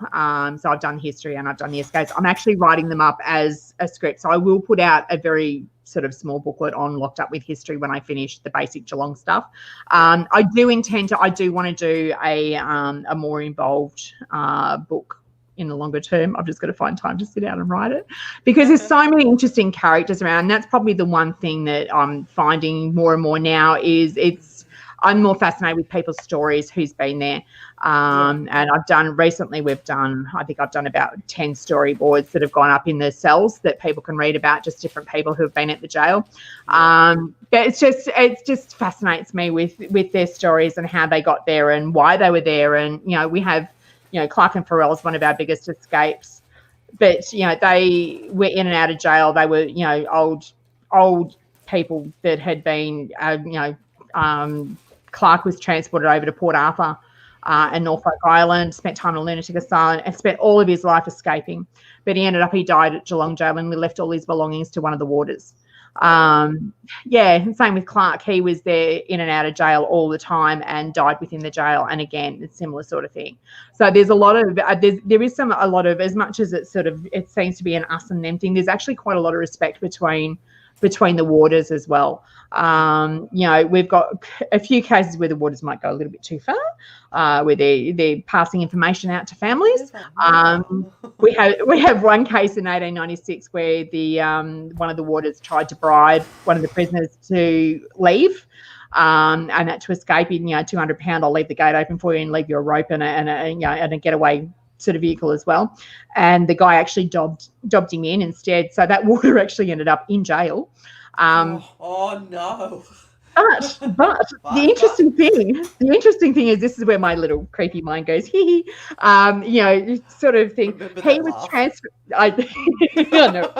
so I've done history and I've done the escapes, I'm actually writing them up as a script. So I will put out a very sort of small booklet on Locked Up with History when I finish the basic Geelong stuff. I do want to do a more involved book in the longer term. I've just got to find time to sit down and write it, because there's so many interesting characters around. And that's probably the one thing that I'm finding more and more now is I'm more fascinated with people's stories, who's been there. And I think I've done about 10 storyboards that have gone up in the cells that people can read about, just different people who have been at the jail. But it just fascinates me with their stories and how they got there and why they were there. And, we have, Clark and Farrell is one of our biggest escapes, but, they were in and out of jail. They were, old people that had been, Clark was transported over to Port Arthur and Norfolk Island, spent time in a lunatic asylum and spent all of his life escaping. But he died at Geelong Gaol and we left all his belongings to one of the warders. And same with Clark. He was there in and out of jail all the time and died within the jail. And again, it's a similar sort of thing. So there's a lot of, as much as it seems to be an us and them thing, there's actually quite a lot of respect between the warders as well. We've got a few cases where the warders might go a little bit too far, where they're passing information out to families. We have one case in 1896 where one of the warders tried to bribe one of the prisoners to leave, and that to escape in £200. I'll leave the gate open for you and leave you a rope and a getaway sort of vehicle as well. And the guy actually dobbed him in instead. So that warder actually ended up in jail. Oh no. But the interesting thing is, this is where my little creepy mind goes, sort of thing. He was transferred. I know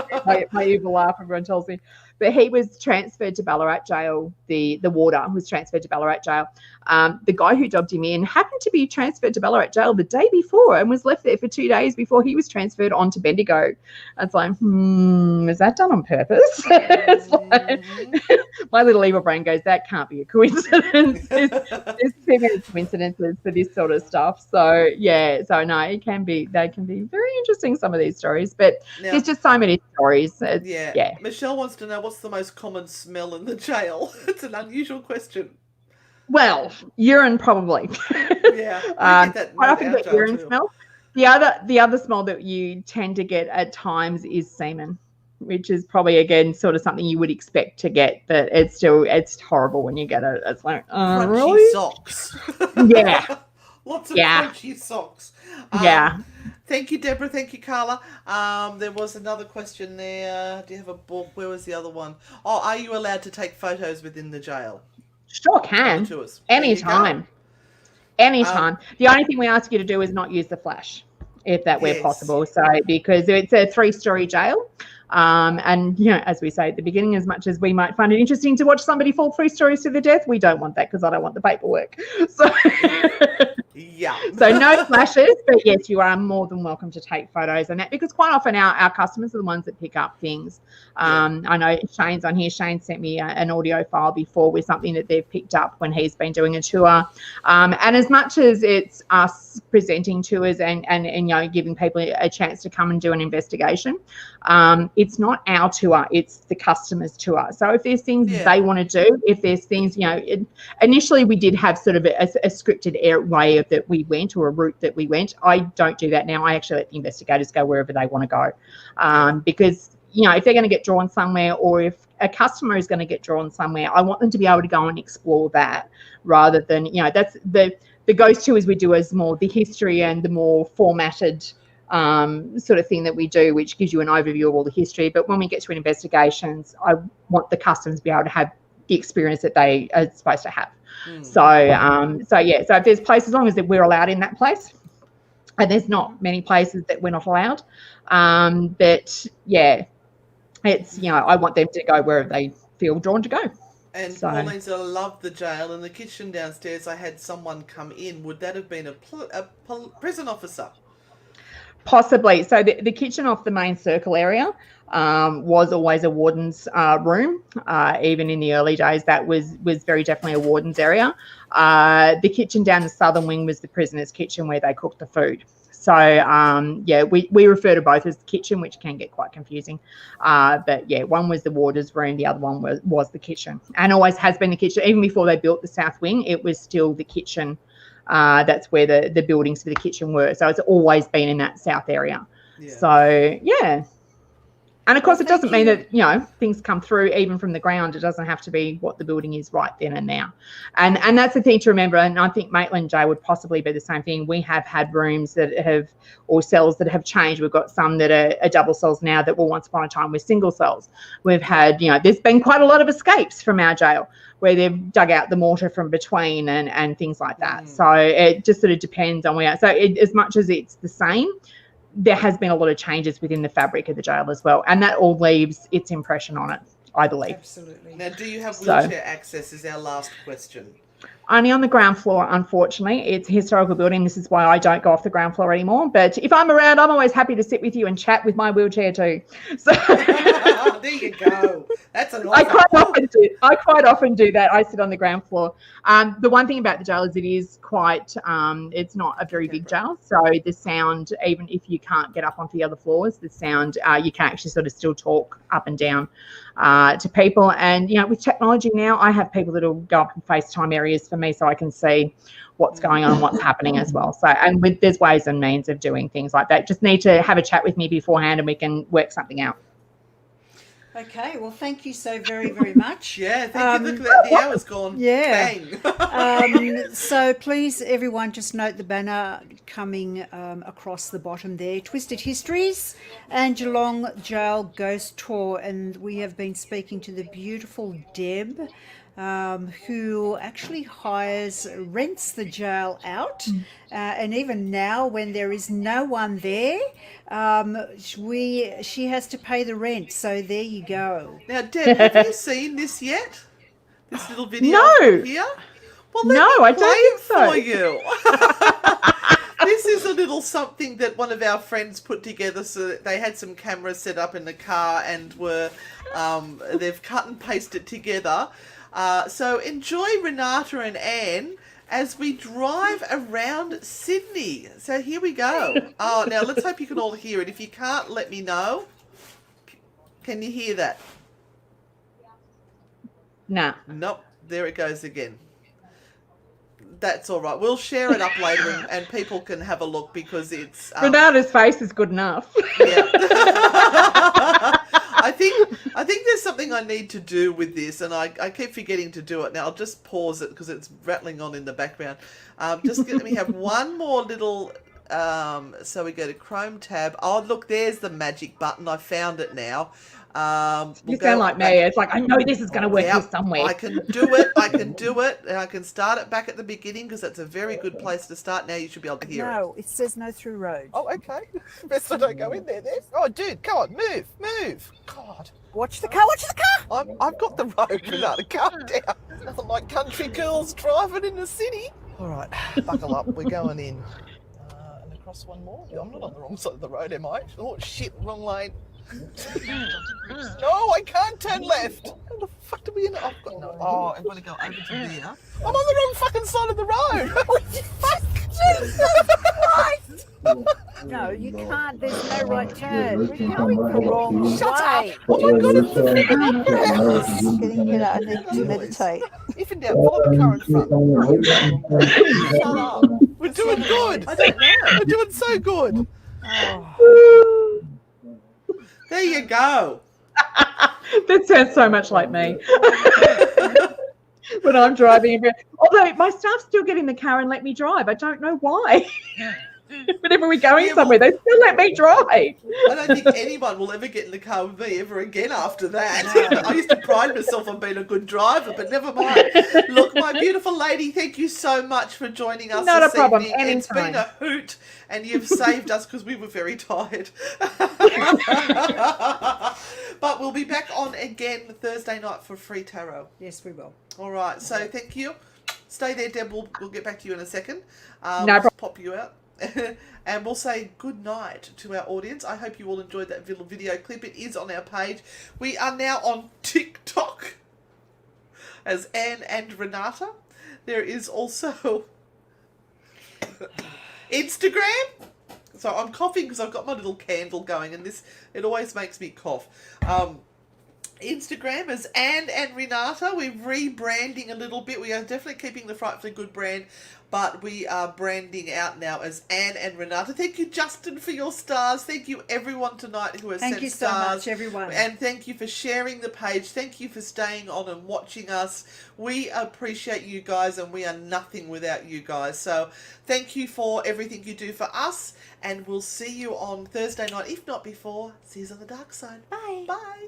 my evil laugh, everyone tells me. But he was transferred to Ballarat jail. The warder was transferred to Ballarat jail. The guy who dobbed him in happened to be transferred to Ballarat jail the day before and was left there for 2 days before he was transferred on to Bendigo. It's like, is that done on purpose? It's like, my little evil brain goes, that can't be a coincidence. There's too many coincidences for this sort of stuff. So no, they can be very interesting, some of these stories, but there's just so many stories. Michelle wants to know, what's the most common smell in the jail? It's an unusual question. Well, urine probably. Yeah, quite often get urine smell. The other smell that you tend to get at times is semen, which is probably again sort of something you would expect to get, but it's horrible when you get it. It's like crunchy really? Socks. Yeah. Lots of crunchy socks. Thank you, Deborah. Thank you, Carla. There was another question there. Do you have a book? Where was the other one? Oh, are you allowed to take photos within the jail? Sure can. Anytime. The only thing we ask you to do is not use the flash, if that were possible. So because it's a 3-story jail. And as we say at the beginning, as much as we might find it interesting to watch somebody fall 3 stories to their death, we don't want that because I don't want the paperwork. So so no flashes, but yes, you are more than welcome to take photos and that, because quite often our customers are the ones that pick up things. I know Shane's on here. Shane sent me an audio file before with something that they've picked up when he's been doing a tour. And as much as it's us presenting tours and giving people a chance to come and do an investigation, it's not our tour, it's the customer's tour. So if there's things they want to do, if there's things, initially we did have sort of a scripted way that we went, or a route that we went. I don't do that now. I actually let the investigators go wherever they want to go, because if they're going to get drawn somewhere, or if a customer is going to get drawn somewhere, I want them to be able to go and explore that, rather than that's the ghost tours we do as more the history and the more formatted sort of thing that we do, which gives you an overview of all the history. But when we get to investigations, I want the customers to be able to have the experience that they are supposed to have. So if there's places, as long as we're allowed in that place, and there's not many places that we're not allowed, but it's I want them to go wherever they feel drawn to go. And Pauline said, I love the jail. In the kitchen downstairs, I had someone come in. Would that have been a prison officer? Possibly. So the kitchen off the main circle area was always a warden's room. Even in the early days, that was very definitely a warden's area. The kitchen down the southern wing was the prisoner's kitchen, where they cooked the food. So yeah, we refer to both as the kitchen, which can get quite confusing. But yeah, one was the warder's room, the other one was the kitchen, and always has been the kitchen. Even before they built the south wing, it was still the kitchen. That's where the buildings for the kitchen were. So it's always been in that south area. Yeah. So yeah. And of course, it doesn't mean that, you know, things come through even from the ground. It doesn't have to be what the building is right then and now. And that's the thing to remember. And I think Maitland Jail would possibly be the same thing. We have had rooms that have, or cells that have changed. We've got some that are double cells now that were once upon a time with single cells. We've had, you know, there's been quite a lot of escapes from our jail where they've dug out the mortar from between and things like that. So it just sort of depends on where. So as much as it's the same, there has been a lot of changes within the fabric of the jail as well, and that all leaves its impression on it, I believe. Absolutely. Now, do you have wheelchair access is our last question. Only on the ground floor, unfortunately. It's a historical building. This is why I don't go off the ground floor anymore. But if I'm around, I'm always happy to sit with you and chat with my wheelchair too. So there you go. That's an awesome. I quite often do that. I sit on the ground floor. The one thing about the jail is it is quite, it's not a very big jail. So the sound, even if you can't get up onto the other floors, the sound, you can actually sort of still talk up and down to people. And, you know, with technology now, I have people that will go up and FaceTime areas for me so I can see what's going on and what's happening as well. So, and there's ways and means of doing things like that. Just need to have a chat with me beforehand and we can work something out. Okay, well, thank you so very, very much. Yeah, thank you. Look at that, the hour's gone. Yeah. Bang. So please, everyone, just note the banner coming across the bottom there. Twisted Histories and Geelong Gaol Ghost Tour. And we have been speaking to the beautiful Deb, who actually rents the jail out. And even now, when there is no one there, she has to pay the rent. So there you go. Now, Deb, have you seen this yet? This little video here? Well, let me I play don't think so. For you. This is a little something that one of our friends put together. So they had some cameras set up in the car and they've cut and pasted together. So enjoy Renata and Anne as we drive around Sydney. So here we go. Oh, now let's hope you can all hear it. If you can't, let me know. Can you hear that? Nah. Nope. There it goes again. That's all right. We'll share it up later and people can have a look because it's... Renata's face is good enough. Yeah. I think there's something I need to do with this, and I keep forgetting to do it. Now, I'll just pause it because it's rattling on in the background. Just let me have one more little... so we go to Chrome tab. Oh, look, there's the magic button. I found it now. You sound like me. It's like, I know this is going to work here somewhere. I can do it. And I can start it back at the beginning because that's a very good place to start. Now you should be able to hear it. No, it says no through road. Oh, okay. Best I don't go in there. Oh, dude, come on, move. God. Watch the car. I've got the road, Renata. Calm down. Nothing like country girls driving in the city. All right, buckle up. We're going in. And across one more. I'm not on the wrong side of the road, am I? Oh, shit, wrong lane. No, I can't turn left. How the fuck do we end up? I've got to go over to there. I'm on the wrong fucking side of the road. Fuck! Jesus Christ! No, you can't. There's no right turn. We're going the wrong way. Shut up! Oh my God, it's Getting better. I need to meditate. If in doubt, follow the current front. Shut up. We're doing good. I don't know. We're doing so good. Oh. There you go. That sounds so much like me. When I'm driving. Although my staff still get in the car and let me drive. I don't know why. Whenever we're going somewhere, they still let me drive. I don't think anyone will ever get in the car with me ever again after that. I used to pride myself on being a good driver, but never mind. Look, my beautiful lady, thank you so much for joining us Not this a problem. evening. Anytime. It's been a hoot, and you've saved us because we were very tired. But we'll be back on again Thursday night for free tarot. Yes, we will. All right, so thank you. Stay there, Deb. We'll get back to you in a second. No problem. Pop you out. And we'll say good night to our audience. I hope you all enjoyed that little video clip. It is on our page. We are now on TikTok as Anne and Renata. There is also Instagram. So I'm coughing because I've got my little candle going, and it always makes me cough. Instagram is Anne and Renata. We're rebranding a little bit. We are definitely keeping the Frightfully Good brand, but we are branding out now as Anne and Renata. Thank you, Justin, for your stars. Thank you, everyone tonight who has sent stars. Thank you so much, everyone. And thank you for sharing the page. Thank you for staying on and watching us. We appreciate you guys, and we are nothing without you guys. So thank you for everything you do for us, and we'll see you on Thursday night, if not before. See you on the dark side. Bye. Bye.